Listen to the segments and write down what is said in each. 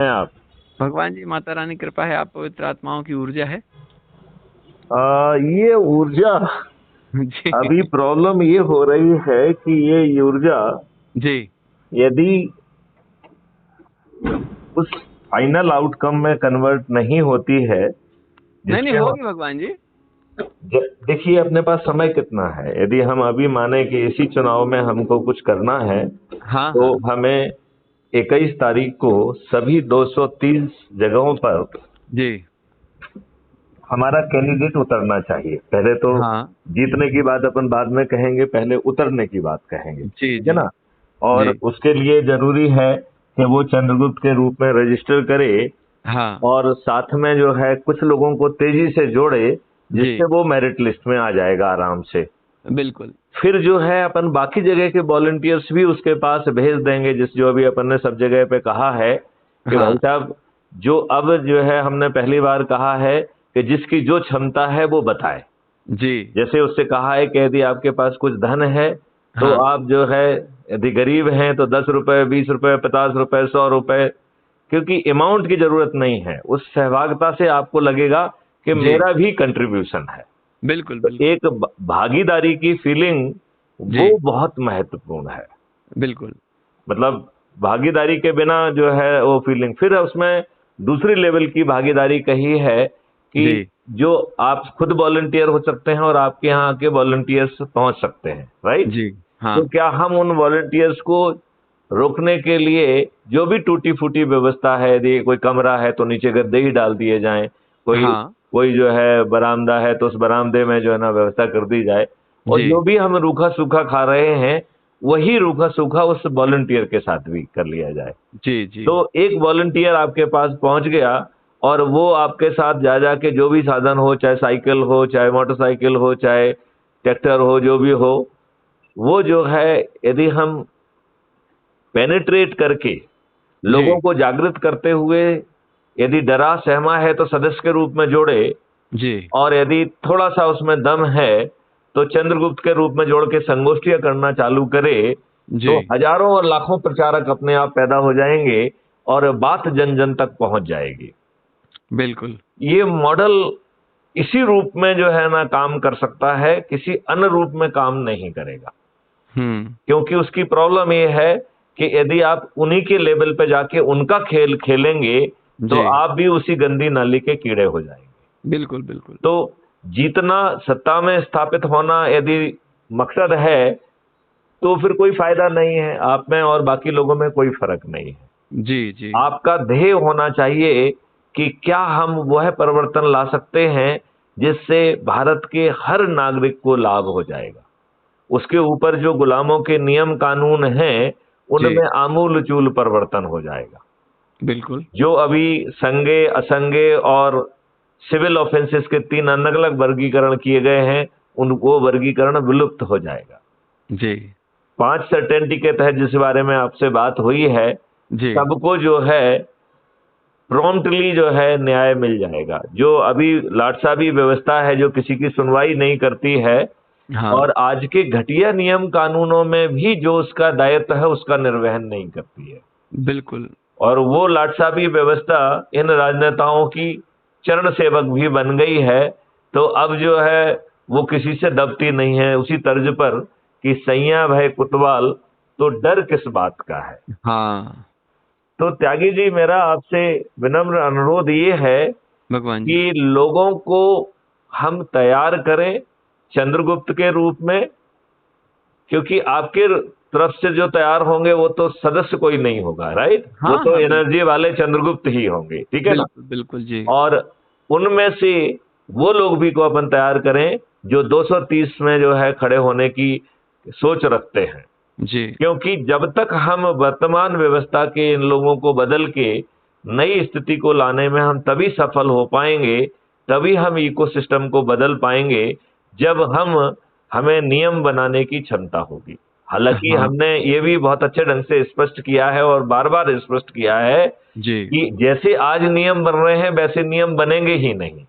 हैं आप? भगवान जी, माता रानी कृपा है, आप पवित्र आत्माओं की ऊर्जा है। ये ऊर्जा, जी। अभी प्रॉब्लम ये हो रही है कि ये ऊर्जा जी। यदि उस फाइनल आउटकम में कन्वर्ट नहीं होती है नहीं नहीं, जिसके होगी भगवान जी। देखिए अपने पास समय कितना है। यदि हम अभी माने कि इसी चुनाव में हमको कुछ करना है हाँ तो हाँ। हमें 21 तारीख को सभी 230 जगहों पर जी। हमारा कैंडिडेट उतरना चाहिए। पहले तो हाँ। जीतने की बात अपन बाद में कहेंगे, पहले उतरने की बात कहेंगे, जी ठीक है जी। ना। और जी। उसके लिए जरूरी है कि वो चंद्रगुप्त के रूप में रजिस्टर करे हाँ। और साथ में जो है कुछ लोगों को तेजी से जोड़े, जी। जिससे वो मेरिट लिस्ट में आ जाएगा आराम से। बिल्कुल। फिर जो है अपन बाकी जगह के वॉलंटियर्स भी उसके पास भेज देंगे, जिस जो अभी अपन ने सब जगह पे कहा है कि भाई हाँ। साहब, जो अब जो है हमने पहली बार कहा है कि जिसकी जो क्षमता है वो बताए। जी। जैसे उससे कहा है कि यदि आपके पास कुछ धन है तो हाँ। आप जो है, यदि गरीब हैं तो 10 रुपए, 20 रुपए, 50 रुपए, 100 रुपए, क्योंकि अमाउंट की जरूरत नहीं है। उस सहभागिता से आपको लगेगा कि जी। मेरा भी कंट्रीब्यूशन है। बिल्कुल तो बिल्कुल। एक भागीदारी की फीलिंग, जी। वो बहुत महत्वपूर्ण है। बिल्कुल। मतलब भागीदारी के बिना जो है वो फीलिंग, फिर उसमें दूसरी लेवल की भागीदारी कही है कि जी। जो आप खुद वॉलंटियर हो सकते हैं और आपके यहाँ के वॉलंटियर्स पहुंच सकते हैं, राइट। जी। हाँ। तो क्या हम उन वॉलंटियर्स को रोकने के लिए जो भी टूटी फूटी व्यवस्था है, यदि कोई कमरा है तो नीचे गद्दे ही डाल दिए जाएं, कोई हाँ। कोई जो है बरामदा है तो उस बरामदे में जो है ना व्यवस्था कर दी जाए। और जी। जो भी हम रूखा सूखा खा रहे हैं, वही रूखा सूखा उस वॉलंटियर के साथ भी कर लिया जाए। जी। जी। तो एक वॉलंटियर आपके पास पहुंच गया और वो आपके साथ जा जाके जो भी साधन हो, चाहे साइकिल हो, चाहे मोटरसाइकिल हो, चाहे ट्रैक्टर हो, जो भी हो, वो जो है यदि हम पेनिट्रेट करके जी। लोगों को जागृत करते हुए, यदि डरा सहमा है तो सदस्य के रूप में जोड़े, जी। और यदि थोड़ा सा उसमें दम है तो चंद्रगुप्त के रूप में जोड़ के संगोष्ठियां करना चालू करे, जी। तो हजारों और लाखों प्रचारक अपने आप पैदा हो जाएंगे और बात जन जन तक पहुंच जाएगी। बिल्कुल। ये मॉडल इसी रूप में जो है ना काम कर सकता है, किसी अन्य रूप में काम नहीं करेगा। हम्म। क्योंकि उसकी प्रॉब्लम ये है कि यदि आप उन्हीं के लेवल पे जाके उनका खेल खेलेंगे तो जी। आप भी उसी गंदी नाली के कीड़े हो जाएंगे। बिल्कुल बिल्कुल। तो जीतना, सत्ता में स्थापित होना यदि मकसद है तो फिर कोई फायदा नहीं है, आप में और बाकी लोगों में कोई फर्क नहीं है। जी। जी। आपका ध्येय होना चाहिए कि क्या हम वह परिवर्तन ला सकते हैं जिससे भारत के हर नागरिक को लाभ हो जाएगा। उसके ऊपर जो गुलामों के नियम कानून हैं जी। उनमें आमूल चूल परिवर्तन हो जाएगा। बिल्कुल। जो अभी संज्ञेय, असंज्ञेय और सिविल ऑफेंसेस के 3 अलग अलग वर्गीकरण किए गए हैं, उन वो वर्गीकरण विलुप्त हो जाएगा। जी। 5 सर्टेनिटी के तहत जिस बारे में आपसे बात हुई है, जी। सबको जो है प्रॉम्प्टली जो है न्याय मिल जाएगा। जो अभी लाटसाबी व्यवस्था है जो किसी की सुनवाई नहीं करती है, हाँ। और आज के घटिया नियम कानूनों में भी जो उसका दायित्व है उसका निर्वहन नहीं करती है, बिल्कुल। और वो लाटसाबी व्यवस्था इन राजनेताओं की चरण सेवक भी बन गई है। तो अब जो है वो किसी से दबती नहीं है, उसी तर्ज पर कि सैया भय कुतवाल, तो डर किस बात का है। हाँ। तो त्यागी जी, मेरा आपसे विनम्र अनुरोध ये है भगवान जी। कि लोगों को हम तैयार करें चंद्रगुप्त के रूप में, क्योंकि आपके तरफ से जो तैयार होंगे वो तो सदस्य कोई नहीं होगा, राइट, वो हाँ तो हाँ। बिल्कुल एनर्जी वाले चंद्रगुप्त ही होंगे, ठीक है ना। बिल्कुल। बिल्कुल जी। और उनमें से वो लोग भी को अपन तैयार करें जो 230 में जो है खड़े होने की सोच रखते हैं। जी। क्योंकि जब तक हम वर्तमान व्यवस्था के इन लोगों को बदल के नई स्थिति को लाने में हम तभी सफल हो पाएंगे, तभी हम इकोसिस्टम को बदल पाएंगे, जब हमें नियम बनाने की क्षमता होगी। हालांकि हाँ। हमने ये भी बहुत अच्छे ढंग से स्पष्ट किया है और बार बार स्पष्ट किया है जी। कि जैसे आज नियम बन रहे हैं वैसे नियम बनेंगे ही नहीं।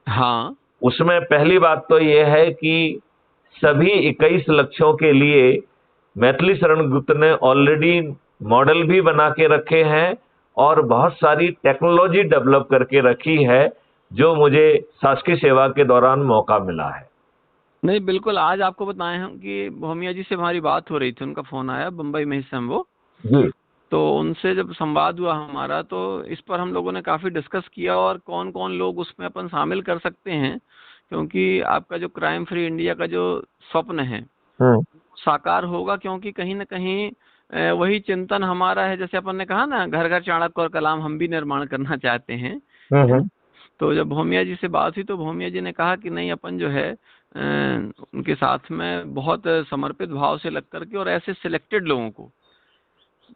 हाँ। उसमें पहली बात तो ये है कि सभी 21 लक्ष्यों के लिए मैथिली शरण गुप्त ने ऑलरेडी मॉडल भी बना के रखे हैं, और बहुत सारी टेक्नोलॉजी डेवलप करके रखी है, जो मुझे शासकीय सेवा के दौरान मौका मिला है। नहीं बिल्कुल, आज आपको बताएं हम कि भौमिया जी से हमारी बात हो रही थी, उनका फोन आया, बम्बई में से हम वो, जी तो उनसे जब संवाद हुआ हमारा, तो इस पर हम लोगों ने काफी डिस्कस किया और कौन कौन लोग उसमें अपन शामिल कर सकते हैं, क्योंकि आपका जो क्राइम फ्री इंडिया का जो स्वप्न है साकार होगा, क्योंकि कहीं ना कहीं वही चिंतन हमारा है, जैसे अपन ने कहा ना, घर घर चाणक्य और कलाम हम भी निर्माण करना चाहते हैं, है ना? तो जब भौमिया जी से बात हुई तो भौमिया जी ने कहा कि नहीं, अपन जो है उनके साथ में बहुत समर्पित भाव से लग करके और ऐसे सिलेक्टेड लोगों को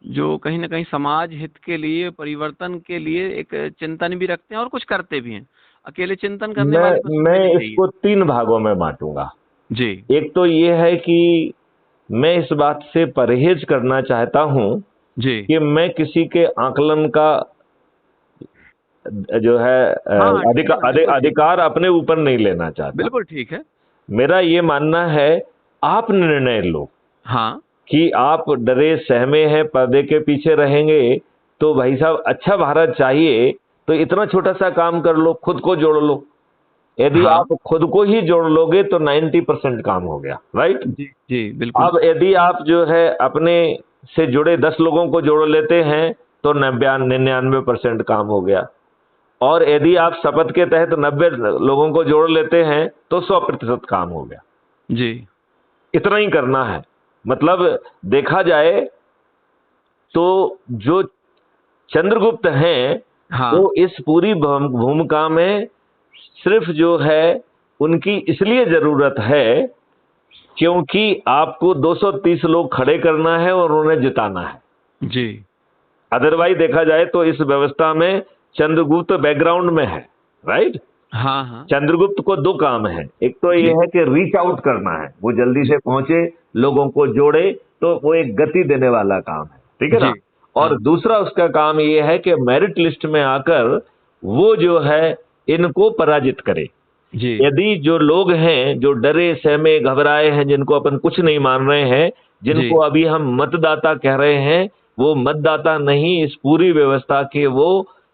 जो कहीं ना कहीं समाज हित के लिए, परिवर्तन के लिए एक चिंतन भी रखते हैं और कुछ करते भी हैं। अकेले चिंतन करने वाले को समय मैं नहीं चाहिए। इसको 3 भागों में बांटूंगा। जी एक तो ये है कि मैं इस बात से परहेज करना चाहता हूं जी। कि मैं किसी के आकलन का जो है हाँ ठीक है, बिल्कुल ठीक, अधिकार अपने ऊपर नहीं लेना चाहता। बिल्कुल ठीक है। मेरा ये मानना है, आप निर्णय लो हाँ कि आप डरे सहमे हैं, पर्दे के पीछे रहेंगे, तो भाई साहब अच्छा भारत चाहिए तो इतना छोटा सा काम कर लो, खुद को जोड़ लो। यदि हाँ आप खुद को ही जोड़ लोगे तो 90% काम हो गया, राइट? जी जी बिल्कुल। अब यदि आप जो है अपने से जुड़े 10 लोगों को जोड़ लेते हैं तो 99% काम हो गया, और यदि आप शपथ के तहत 90 लोगों को जोड़ लेते हैं तो 100% काम हो गया। जी इतना ही करना है। मतलब देखा जाए तो जो चंद्रगुप्त हैं, हाँ वो इस पूरी भूमिका में सिर्फ जो है उनकी इसलिए जरूरत है क्योंकि आपको 230 लोग खड़े करना है और उन्हें जिताना है। जी अदरवाइज देखा जाए तो इस व्यवस्था में चंद्रगुप्त बैकग्राउंड में है, राइट? हाँ हाँ चंद्रगुप्त को 2 काम है। एक तो जी ये है कि रीच आउट करना है, वो जल्दी से पहुंचे, लोगों को जोड़े, तो वो एक गति देने वाला काम है, ठीक है ना? जी हाँ और दूसरा उसका काम ये है कि मेरिट लिस्ट में आकर वो जो है इनको पराजित करे। जी यदि जो लोग हैं जो डरे सहमे घबराए हैं, जिनको अपन कुछ नहीं मान रहे हैं, जिनको अभी हम मतदाता कह रहे हैं, वो मतदाता नहीं, इस पूरी व्यवस्था के वो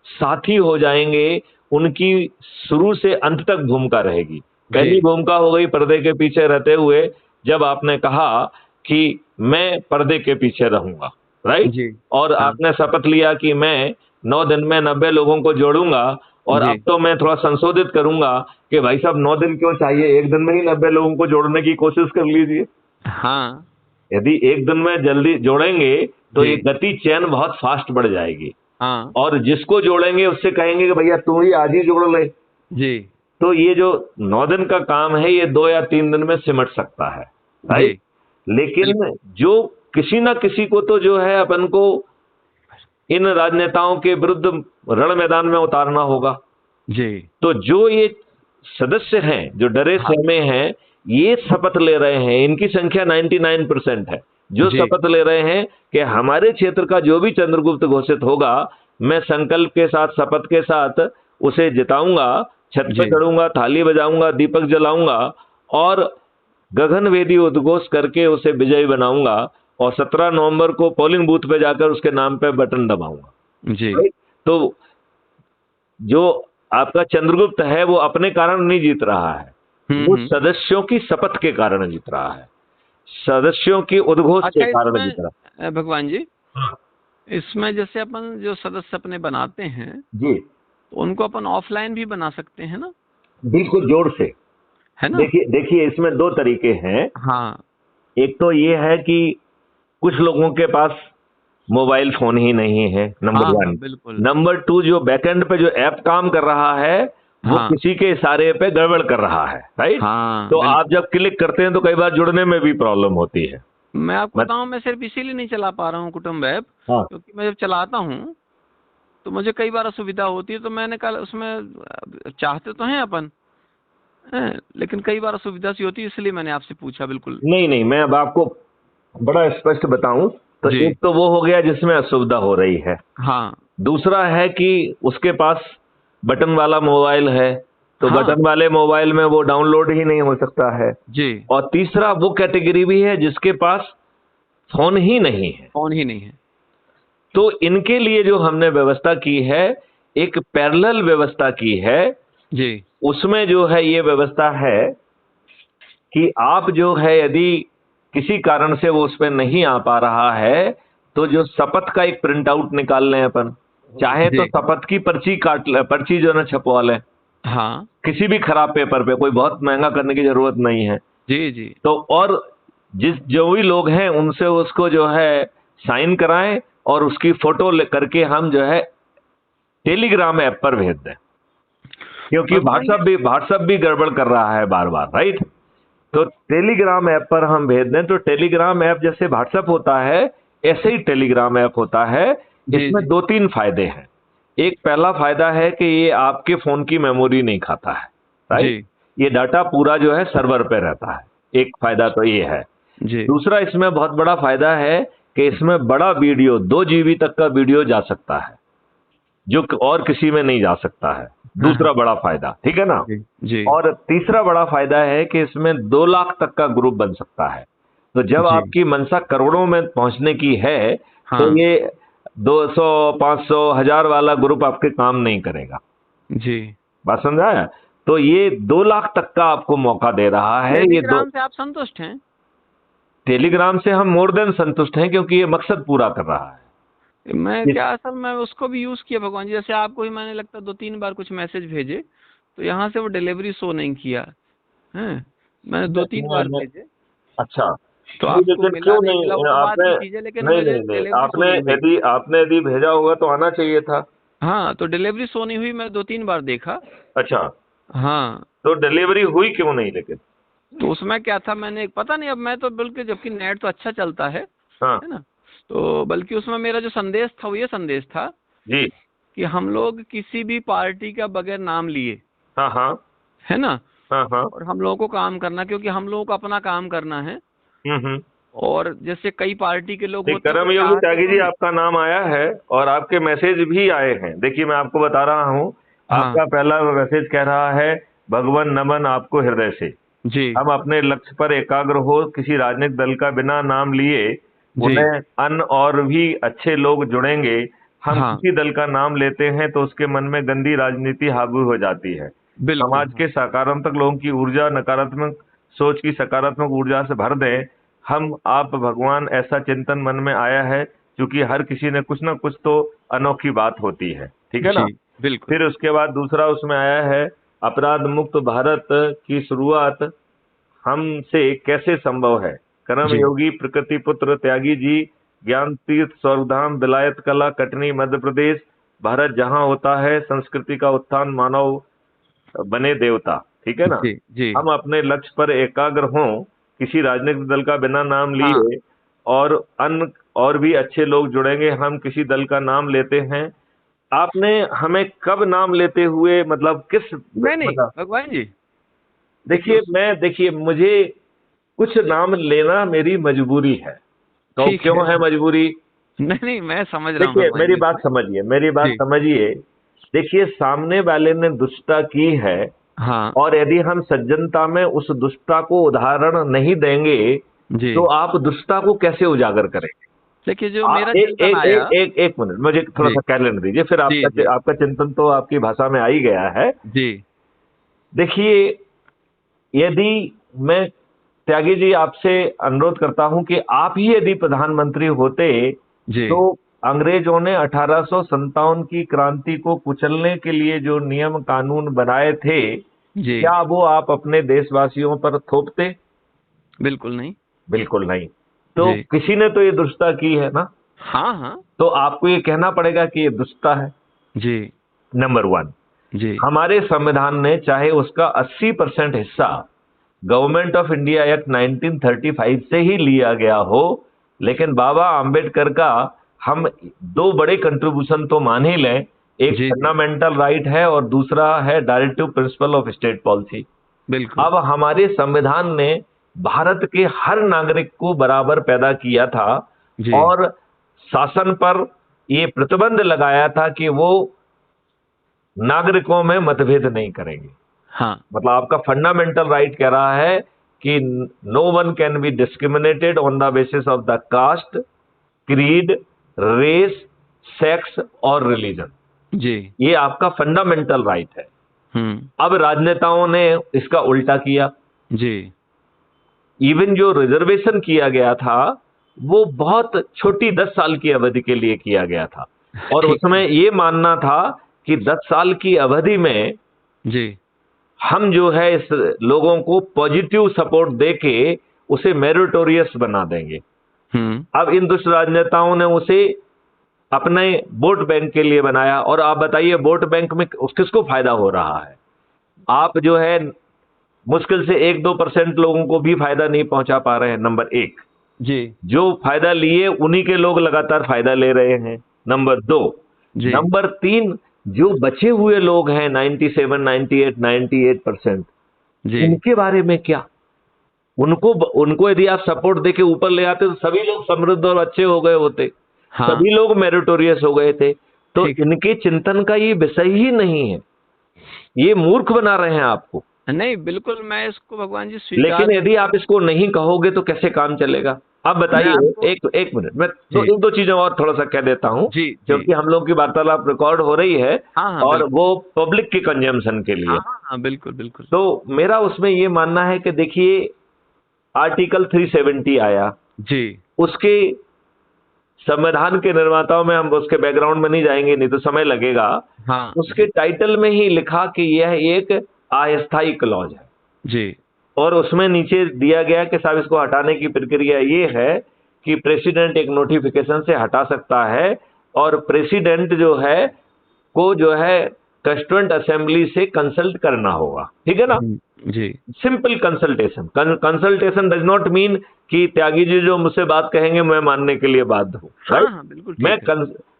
साथी हो जाएंगे। उनकी शुरू से अंत तक भूमिका रहेगी। पहली भूमिका हो गई पर्दे के पीछे रहते हुए, जब आपने कहा कि मैं पर्दे के पीछे रहूंगा, राइट? जी और हाँ आपने शपथ लिया कि मैं 9 दिन में 90 लोगों को जोड़ूंगा, और जी अब तो मैं थोड़ा संशोधित करूंगा कि भाई साहब 9 दिन क्यों चाहिए, 1 दिन में ही 90 लोगों को जोड़ने की कोशिश कर लीजिए। हाँ यदि 1 दिन में जल्दी जोड़ेंगे तो जी ये गति चैन बहुत फास्ट बढ़ जाएगी, हाँ और जिसको जोड़ेंगे उससे कहेंगे कि भैया तू ही आज ही जोड़ ले। जी तो ये जो 9 दिन का काम है ये 2 या 3 दिन में सिमट सकता है, राइट? लेकिन जो किसी ना किसी को तो जो है अपन को इन राजनेताओं के विरुद्ध रण मैदान में उतारना होगा। जी तो जो ये सदस्य हैं जो डरे सहमे हैं, ये शपथ ले रहे हैं, इनकी संख्या 99% है, जो शपथ ले रहे हैं कि हमारे क्षेत्र का जो भी चंद्रगुप्त घोषित होगा, मैं संकल्प के साथ, शपथ के साथ उसे जिताऊंगा, छत पे चढ़ूंगा, थाली बजाऊंगा, दीपक जलाऊंगा और गगनभेदी उद्घोष करके उसे विजयी बनाऊंगा, और 17 नवंबर को पोलिंग बूथ पे जाकर उसके नाम पे बटन दबाऊंगा। जी तो जो आपका चंद्रगुप्त है वो अपने कारण नहीं जीत रहा है, वो सदस्यों की शपथ के कारण जीत रहा है, सदस्यों की उद्घोष के कारण जीत रहा है। भगवान जी, हाँ। इसमें जैसे अपन जो सदस्य अपने बनाते हैं जी, तो उनको अपन ऑफलाइन भी बना सकते हैं ना? बिल्कुल जोर से, है ना? देखिए इसमें 2 तरीके हैं। हाँ एक तो ये है कि कुछ लोगों के पास मोबाइल फोन ही नहीं है, नंबर 1। बिल्कुल। नंबर 2, जो बैकएंड पे जो ऐप काम कर रहा है वो किसी के इशारे पे गड़बड़ कर रहा है, राइट? तो आप जब क्लिक करते हैं तो कई बार जुड़ने में भी प्रॉब्लम होती है। मैं आपको बताऊं, मैं सिर्फ इसीलिए नहीं चला पा रहा हूँ कुटुंब ऐप, क्योंकि मैं जब चलाता हूँ तो मुझे कई बार असुविधा होती है, तो मैंने कहा उसमें चाहते तो हैं अपन, लेकिन कई बार असुविधा सी होती है, इसलिए मैंने आपसे पूछा। बिल्कुल नहीं, मैं अब आपको बड़ा स्पष्ट बताऊं तो एक तो वो हो गया जिसमें असुविधा हो रही है, हाँ। दूसरा है कि उसके पास बटन वाला मोबाइल है, तो बटन वाले मोबाइल में वो डाउनलोड ही नहीं हो सकता है जी। और तीसरा वो कैटेगरी भी है जिसके पास फोन ही नहीं है। तो इनके लिए जो हमने व्यवस्था की है, एक पैरेलल व्यवस्था की है जी उसमें जो है ये व्यवस्था है कि आप जो है यदि किसी कारण से वो उसमें नहीं आ पा रहा है तो जो शपथ का एक प्रिंट आउट निकाल लें अपन, चाहे तो जी शपथ की पर्ची काट ले, पर्ची जो ना छपवा लें हाँ किसी भी खराब पेपर पे, कोई बहुत महंगा करने की जरूरत नहीं है। जी जी तो और जो भी लोग हैं उनसे उसको जो है साइन कराएं और उसकी फोटो करके हम जो है टेलीग्राम ऐप पर भेज दें, क्योंकि भगवान जी व्हाट्सएप भी गड़बड़ कर रहा है बार बार, राइट। तो टेलीग्राम ऐप पर हम भेज दें तो टेलीग्राम ऐप जैसे व्हाट्सएप होता है ऐसे ही टेलीग्राम ऐप होता है। जी इसमें जी दो तीन फायदे हैं। एक पहला फायदा है कि ये आपके फोन की मेमोरी नहीं खाता है, जी राइट। ये डाटा पूरा जो है सर्वर पे रहता है, एक फायदा तो ये है। जी दूसरा इसमें बहुत बड़ा फायदा है कि इसमें बड़ा वीडियो 2 GB तक का वीडियो जा सकता है जो और किसी में नहीं जा सकता है। हाँ दूसरा बड़ा फायदा, ठीक है ना। जी जी और तीसरा बड़ा फायदा है कि इसमें 2 लाख तक का ग्रुप बन सकता है। तो जब जी आपकी मंशा करोड़ों में पहुंचने की है तो हाँ ये 200 500 1000 वाला ग्रुप आपके काम नहीं करेगा। जी बात समझाया। तो ये 2 लाख तक का आपको मौका दे रहा है। ये दो टेलीग्राम से आप संतुष्ट हैं? टेलीग्राम से हम मोर देन संतुष्ट हैं क्योंकि ये मकसद पूरा कर रहा है। मैं क्या असल में उसको भी यूज किया भगवान जी, जैसे आपको ही मैंने लगता 2-3 बार कुछ मैसेज भेजे तो यहाँ से वो डिलीवरी शो नहीं किया है। मैंने 2-3 बार भेजे अच्छा, तो नहीं, आपको लेकिन मिला क्यों नहीं मिला वो नहीं तो बात आपने, की चीज है, लेकिन नहीं मेरे नहीं नहीं डिलीवरी शो आपने नहीं हुई। यदि भेजा होगा तो आना चाहिए था। हाँ तो डिलीवरी शो नहीं हुई, मैं 2-3 बार देखा। अच्छा, हाँ तो डिलीवरी हुई क्यों नहीं लेकिन? तो उसमें क्या था, मैंने पता नहीं, अब मैं तो बिल्कुल, जबकि नेट तो अच्छा चलता हाँ है ना। तो बल्कि उसमें मेरा जो संदेश था वो ये संदेश था जी, कि हम लोग किसी भी पार्टी का बगैर नाम लिए, हाँ हाँ है ना, हाँ हाँ, और हम लोगों को काम करना, क्योंकि हम लोगों को अपना काम करना है। हम्म। और जैसे कई पार्टी के लोग ठीक, होते हैं वो कर्मयोगी चाहते त्यागी तो जी हैं। आपका नाम आया है और आपके मैसेज भी आए हैं। देखिए मैं आपको बता रहा हूँ, हाँ आपका पहला मैसेज कह रहा है, भगवान नमन आपको हृदय से। जी हम अपने लक्ष्य पर एकाग्र हो, किसी राजनीतिक दल का बिना नाम लिए जी उन्हें अन्य और भी अच्छे लोग जुड़ेंगे। हम हाँ किसी दल का नाम लेते हैं तो उसके मन में गंदी राजनीति हावी हो जाती है। बिल्कुल समाज हाँ के सकारात्मक लोगों की ऊर्जा नकारात्मक सोच की सकारात्मक ऊर्जा से भर दें। हम आप भगवान, ऐसा चिंतन मन में आया है, क्योंकि हर किसी ने कुछ ना कुछ तो अनोखी बात होती है, ठीक है ना। जी बिल्कुल फिर उसके बाद दूसरा उसमें आया है, अपराध मुक्त भारत की शुरुआत हमसे कैसे संभव है। कर्म जी योगी प्रकृति पुत्र त्यागी जी, ज्ञान तीर्थ स्वर्गधाम विलायत कला कटनी मध्य प्रदेश, भारत जहां होता है संस्कृति का उत्थान मानव बने देवता, ठीक है ना। जी जी हम अपने लक्ष्य पर एकाग्र हों, किसी राजनीतिक दल का बिना नाम हाँ लिए और अन्य और भी अच्छे लोग जुड़ेंगे। हम किसी दल का नाम लेते हैं। आपने हमें कब नाम लेते हुए, मतलब किस, नहीं नहीं मतलब भगवान जी, देखिए देखिए मुझे कुछ नाम लेना मेरी मजबूरी है। तो ठीक है। क्यों है मजबूरी? नहीं नहीं मैं समझ रहा हूँ देखिए भगवान मेरी जी। बात समझिए, मेरी बात जी समझिए। देखिए सामने वाले ने दुष्टता की है हाँ और यदि हम सज्जनता में उस दुष्टता को उदाहरण नहीं देंगे जी, तो आप दुष्टता को कैसे उजागर करेंगे? देखिए जो आप मेरा चिंतन आया। एक मिनट मुझे थोड़ा जी सा कह लेने दीजिए, फिर जी जी आपका चिंतन तो आपकी भाषा में आ ही गया है। जी देखिए, यदि मैं त्यागी जी आपसे अनुरोध करता हूं कि आप ही यदि प्रधानमंत्री होते जी तो अंग्रेजों ने 1857 की क्रांति को कुचलने के लिए जो नियम कानून बनाए थे, जी क्या वो आप अपने देशवासियों पर थोपते? बिल्कुल नहीं। बिल्कुल नहीं। तो जी किसी ने तो ये दुष्टता की है ना, हाँ हाँ तो आपको ये कहना पड़ेगा कि ये दुष्टता है। जी नंबर 1, जी हमारे संविधान ने, चाहे उसका 80% हिस्सा गवर्नमेंट ऑफ इंडिया एक्ट 1935 से ही लिया गया हो, लेकिन बाबा आम्बेडकर का हम 2 बड़े कंट्रीब्यूशन तो मान ही लें। एक जी जी फंडामेंटल राइट है और दूसरा है directive principle of state policy. बिल्कुल अब हमारे संविधान ने भारत के हर नागरिक को बराबर पैदा किया था जी और शासन पर ये प्रतिबंध लगाया था कि वो नागरिकों में मतभेद नहीं करेंगे। हाँ मतलब आपका फंडामेंटल राइट कह रहा है कि no one can be discriminated on the basis of the caste, creed, race sex और रिलीजन, जी। ये आपका फंडामेंटल राइट है। अब राजनेताओं ने इसका उल्टा किया जी। इवन जो रिजर्वेशन किया गया था वो बहुत छोटी 10 साल की अवधि के लिए किया गया था और उसमें ये मानना था कि 10 साल की अवधि में जी हम जो है इस लोगों को पॉजिटिव सपोर्ट देके उसे मेरिटोरियस बना देंगे। अब इन दुष्ट राजनेताओं ने उसे अपने वोट बैंक के लिए बनाया और आप बताइए वोट बैंक में किसको फायदा हो रहा है? आप जो है मुश्किल से 1-2% लोगों को भी फायदा नहीं पहुंचा पा रहे हैं, नंबर एक। जी। जो फायदा लिए उन्हीं के लोग लगातार फायदा ले रहे हैं, नंबर दो। नंबर तीन, जो बचे हुए लोग हैं 97, 98, 98%, उनके बारे में क्या? उनको यदि आप सपोर्ट देके ऊपर ले आते तो सभी लोग समृद्ध और अच्छे हो गए होते। हाँ। सभी लोग मेरिटोरियस हो गए थे। तो इनके चिंतन का ये विषय ही नहीं है, ये मूर्ख बना रहे हैं आपको। नहीं, बिल्कुल मैं इसको भगवान जी लेकिन यदि आप इसको नहीं कहोगे तो कैसे काम चलेगा? आप बताइए। एक मिनट, मैं दो चीजें और थोड़ा सा कह देता हूँ क्योंकि हम लोग की वार्तालाप रिकॉर्ड हो रही है। हाँ, और वो पब्लिक के कंजम्पशन के लिए। हाँ, बिल्कुल बिल्कुल। तो मेरा उसमें ये मानना है कि देखिए आर्टिकल 370 आया जी, उसके संविधान के निर्माताओं में, हम उसके बैकग्राउंड में नहीं जाएंगे नहीं तो समय लगेगा। हाँ, उसके टाइटल में ही लिखा कि यह एक अस्थायी क्लॉज है जी। और उसमें नीचे दिया गया कि साहब इसको हटाने की प्रक्रिया ये है कि प्रेसिडेंट एक नोटिफिकेशन से हटा सकता है और प्रेसिडेंट जो है को जो है कंस्टिट्यूएंट असेंबली से कंसल्ट करना होगा। ठीक है ना? जी। Simple consultation. Consultation does not mean कि त्यागी जी जो मुझसे बात कहेंगे मैं मानने के लिए बाध्य हूँ। हाँ, बिल्कुल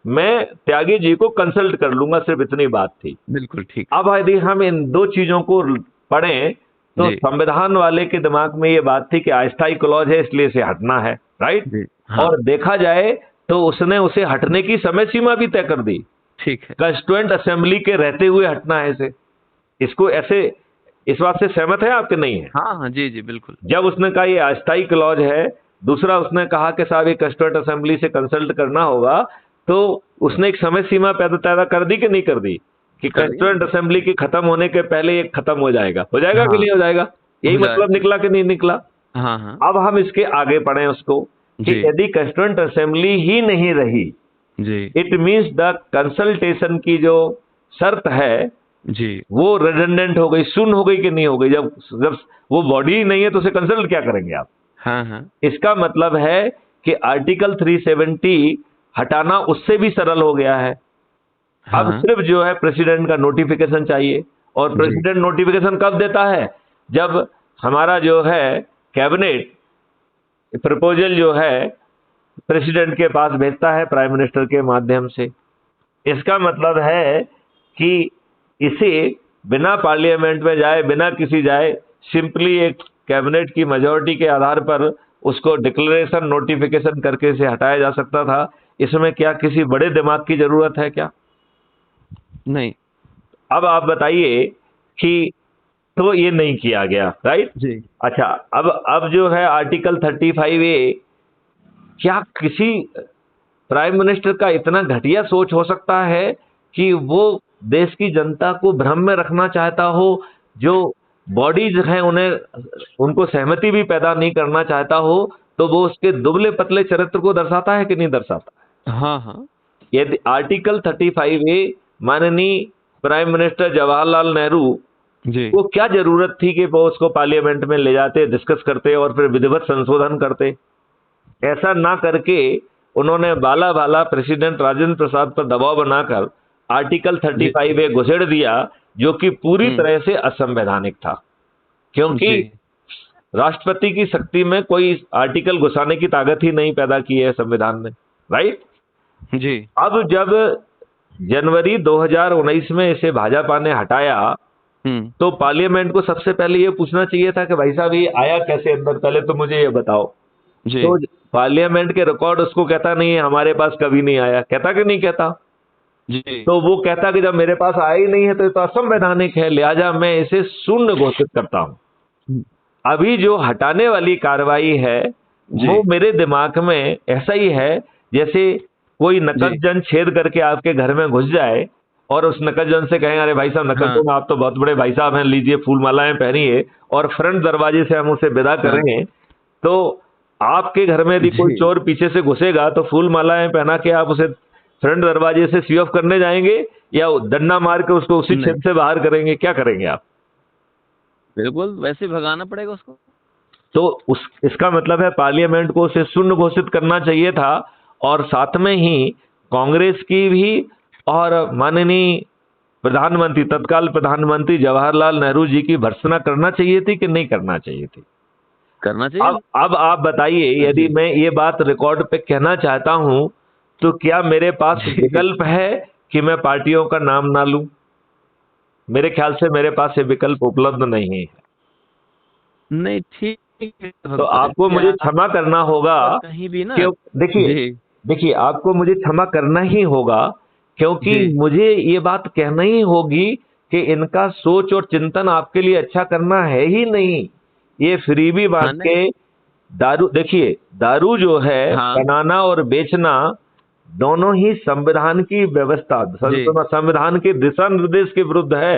मैं त्यागी जी को कंसल्ट कर लूंगा, सिर्फ इतनी बात थी। बिल्कुल ठीक। अब यदि हम इन दो चीजों को पढ़ें तो संविधान वाले के दिमाग में ये बात थी कि अस्थायी क्लॉज है इसलिए इसे हटना है, राइट? हाँ। और देखा जाए तो उसने उसे हटने की समय सीमा भी तय कर दी। ठीक है। कंस्टिट्यूएंट असेंबली के रहते हुए हटना है इसे। इसको ऐसे, इस बात से सहमत है आपके? नहीं है? हाँ, हाँ, जी जी बिल्कुल। जब उसने कहा ये अस्थायी क्लॉज है, दूसरा उसने कहा कि साहब ये कंस्टिट्यूएंट असेंबली से कंसल्ट करना होगा, तो उसने एक समय सीमा पैदा कर दी कि नहीं कर दी कि कंस्टिट्यूएंट असेंबली की खत्म होने के पहले ये खत्म हो जाएगा कि नहीं हो जाएगा? यही मतलब निकला कि नहीं निकला? हाँ, हाँ। अब हम इसके आगे पढ़ें उसको कि यदि कंस्टिट्यूएंट असेंबली ही नहीं रही जी, इट मीन्स द कंसल्टेशन की जो शर्त है जी, वो रिडंडेंट हो गई, शून्य हो गई कि नहीं हो गई? जब वो बॉडी ही नहीं है तो उसे कंसल्ट क्या करेंगे आप? हाँ, हाँ। इसका मतलब है कि आर्टिकल 370 हटाना उससे भी सरल हो गया है। हाँ। अब सिर्फ जो है प्रेसिडेंट का नोटिफिकेशन चाहिए और प्रेसिडेंट नोटिफिकेशन कब देता है? जब हमारा जो है कैबिनेट प्रपोजल जो है प्रेसिडेंट के पास भेजता है प्राइम मिनिस्टर के माध्यम से। इसका मतलब है कि इसे बिना पार्लियामेंट में जाए, बिना किसी जाए, सिंपली एक कैबिनेट की मेजॉरिटी के आधार पर उसको डिक्लेरेशन नोटिफिकेशन करके इसे हटाया जा सकता था। इसमें क्या किसी बड़े दिमाग की जरूरत है क्या? नहीं। अब आप बताइए कि तो ये नहीं किया गया, राइट जी। अच्छा, अब जो है आर्टिकल 35A, क्या किसी प्राइम मिनिस्टर का इतना घटिया सोच हो सकता है कि वो देश की जनता को भ्रम में रखना चाहता हो, जो बॉडीज हैं उनको सहमति भी पैदा नहीं करना चाहता हो, तो वो उसके दुबले पतले चरित्र को दर्शाता है कि नहीं दर्शाता? हाँ, हाँ। यदि आर्टिकल 35A माननीय प्राइम मिनिस्टर जवाहरलाल नेहरू जी, वो क्या जरूरत थी कि वो उसको पार्लियामेंट में ले जाते, डिस्कस करते और फिर विधिवत संशोधन करते? ऐसा ना करके उन्होंने बाला बाला प्रेसिडेंट राजेंद्र प्रसाद पर दबाव बनाकर आर्टिकल 35A घुसेड़ दिया, जो कि पूरी तरह से असंवैधानिक था, क्योंकि राष्ट्रपति की शक्ति में कोई आर्टिकल घुसाने की ताकत ही नहीं पैदा की है संविधान ने, राइट जी। अब जब जनवरी 2019 में इसे भाजपा ने हटाया तो पार्लियामेंट को सबसे पहले ये पूछना चाहिए था कि भाई साहब ये आया कैसे अंदर, पहले तो मुझे ये बताओ। जी। तो पार्लियामेंट के रिकॉर्ड उसको कहता नहीं है हमारे पास कभी नहीं आया, कहता कि नहीं कहता? जी। तो वो कहता कि जब मेरे पास आया ही नहीं है तो असंवैधानिक है, लिहाजा मैं इसे शून्य घोषित करता हूं। अभी जो हटाने वाली कार्रवाई है वो मेरे दिमाग में ऐसा ही है जैसे कोई नकदजन छेद करके आपके घर में घुस जाए और उस नकदजन से कहें अरे भाई साहब नकदजन आप तो बहुत बड़े भाई साहब हैं, लीजिए फूल मालाएं पहनिए, और फ्रंट दरवाजे से हम उसे विदा करें, तो आपके घर में यदि कोई चोर पीछे से घुसेगा तो फूल मालाएं पहना के आप उसे फ्रंट दरवाजे से सी ऑफ करने जाएंगे या डंडा मार के उसको उसी छेद से बाहर करेंगे? क्या करेंगे आप? बिल्कुल वैसे भगाना पड़ेगा उसको। तो इसका मतलब है पार्लियामेंट को उसे शून्य घोषित करना चाहिए था, और साथ में ही कांग्रेस की भी और माननीय प्रधानमंत्री, तत्काल प्रधानमंत्री जवाहरलाल नेहरू जी की भर्त्सना करना चाहिए थी कि नहीं करना चाहिए थी? करना चाहिए। अब आप बताइए, यदि मैं ये बात रिकॉर्ड पे कहना चाहता हूं तो क्या मेरे पास विकल्प है कि मैं पार्टियों का नाम ना लूं? मेरे ख्याल से मेरे पास ये विकल्प उपलब्ध नहीं है। नहीं, ठीक है, तो आपको मुझे क्षमा करना होगा, कहीं भी ना। देखिए आपको मुझे क्षमा करना ही होगा, क्योंकि मुझे ये बात कहना ही होगी कि इनका सोच और चिंतन आपके लिए अच्छा करना है ही नहीं। ये फ्रीबी बांट के दारू, देखिए दारू जो है बनाना और बेचना दोनों ही संविधान की व्यवस्था, संविधान के दिशा निर्देश के विरुद्ध है।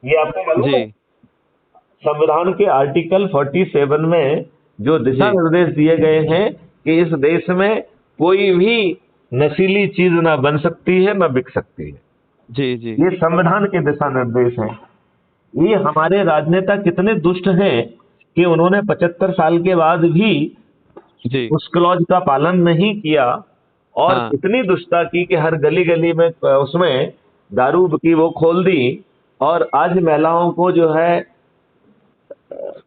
ये आपको मालूम है? संविधान के आर्टिकल 47 में जो दिशा निर्देश दिए गए हैं कि इस देश में कोई भी नशीली चीज ना बन सकती है ना बिक सकती है। जी। ये संविधान के दिशा निर्देश हैं। ये हमारे राजनेता कितने दुष्ट हैं कि उन्होंने 75 साल के बाद भी उस क्लॉज का पालन नहीं किया, और इतनी दुष्टता की कि हर गली गली में उसमें दारू की वो खोल दी, और आज महिलाओं को जो है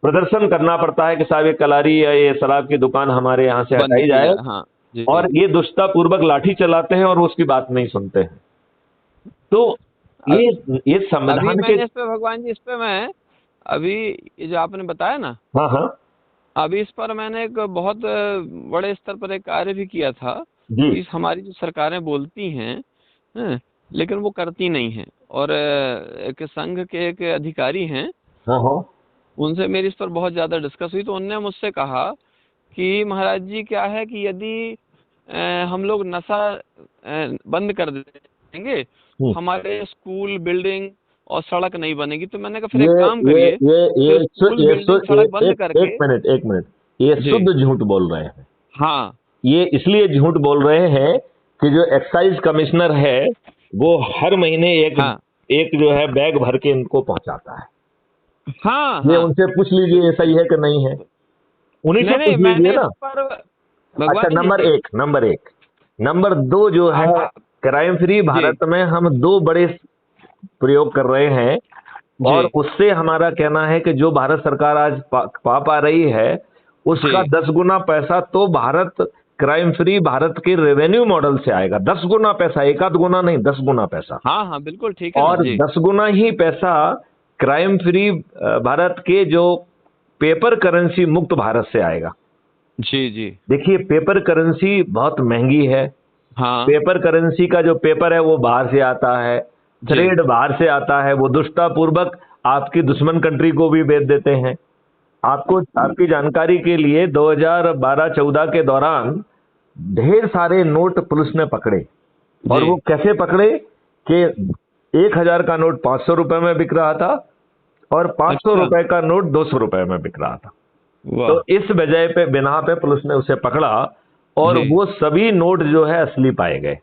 प्रदर्शन करना पड़ता है कि साहब ये कलारी या ये शराब की दुकान हमारे यहाँ से हटाई जाए। और ये दुष्टता पूर्वक लाठी चलाते हैं और उसकी बात नहीं सुनते हैं। तो ये संविधान के इस पे भगवान जी, इस पे मैं अभी ये जो आपने बताया ना, अभी इस पर मैंने एक बहुत बड़े स्तर पर एक कार्य भी किया था। इस हमारी जो सरकारें बोलती हैं लेकिन वो करती नहीं हैं, और एक संघ के एक अधिकारी हैं, उनसे मेरी इस पर बहुत ज्यादा डिस्कस हुई, तो उनने मुझसे कहा कि महाराज जी क्या है कि यदि हम लोग नशा बंद कर देंगे, हमारे स्कूल, बिल्डिंग और सड़क नहीं बनेगी। तो मैंने कहा फिर एक काम करिए, सड़क बंद करके। एक मिनट, ये शुद्ध झूठ बोल रहे हैं। ये इसलिए झूठ बोल रहे हैं कि जो एक्साइज कमिश्नर है वो हर महीने एक जो है बैग भर के इनको पहुंचाता है। ये उनसे पूछ लीजिए ये सही है कि नहीं है, उन्हीं से पूछ लीजिए ना। अच्छा, नंबर एक। नंबर दो जो है, क्राइम फ्री भारत में हम 2 बड़े प्रयोग कर रहे हैं, और उससे हमारा कहना है कि जो भारत सरकार आज पा रही है उसका 10 गुना पैसा तो भारत क्राइम फ्री भारत के रेवेन्यू मॉडल से आएगा। 10 गुना पैसा, 1 गुना नहीं, 10 गुना पैसा। बिल्कुल ठीक है। और 10 गुना ही पैसा क्राइम फ्री भारत के जो पेपर करेंसी मुक्त भारत से आएगा। जी। देखिए पेपर करेंसी बहुत महंगी है। पेपर करेंसी का जो पेपर है वो बाहर से आता है, थ्रेड बाहर से आता है, वो दुष्टता पूर्वक आपकी दुश्मन कंट्री को भी बेच देते हैं। आपकी जानकारी के लिए 2012-14 के दौरान ढेर सारे नोट पुलिस ने पकड़े, और वो कैसे पकड़े कि 1000 का नोट 500 रुपए में बिक रहा था और 500 रुपए का नोट 200 रुपए में बिक रहा था। तो इस वजह पे बिना पे पुलिस ने उसे पकड़ा, और वो सभी नोट जो है असली पाए गए।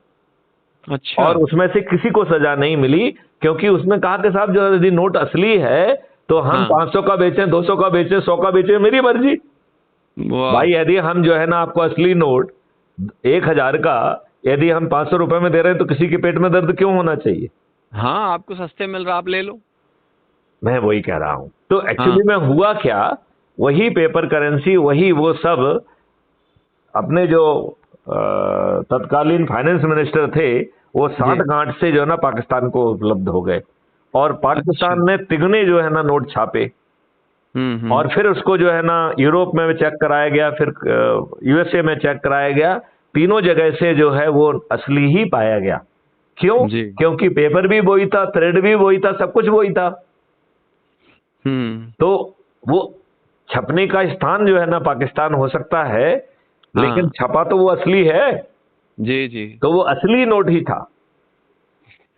अच्छा। और उसमें से किसी को सजा नहीं मिली, क्योंकि उसने कहा कि साहब जो यदि नोट असली है तो हम 500 का बेचें, 200 का बेचें, 100 का बेचें, मेरी मर्जी। भाई यदि हम जो है ना आपको असली नोट 1000 का यदि हम 500 रुपए में दे रहे हैं तो किसी के पेट में दर्द क्यों होना चाहिए? आपको सस्ते मिल रहा, आप ले लो। मैं वही कह रहा हूं। तो एक्चुअली में हुआ क्या, वही पेपर करेंसी, वही वो सब अपने जो तत्कालीन फाइनेंस मिनिस्टर थे वो 60 गांठ से जो है ना पाकिस्तान को उपलब्ध हो गए, और पाकिस्तान ने तिगने जो है ना नोट छापे, और फिर उसको जो है ना यूरोप में चेक कराया गया, फिर यूएसए में चेक कराया गया, तीनों जगह से जो है वो असली ही पाया गया। क्यों? क्योंकि पेपर भी वही था, थ्रेड भी वही था, सब कुछ वही था। तो वो छपने का स्थान जो है ना पाकिस्तान हो सकता है, लेकिन छपा तो वो असली है। जी जी। तो वो असली नोट ही था।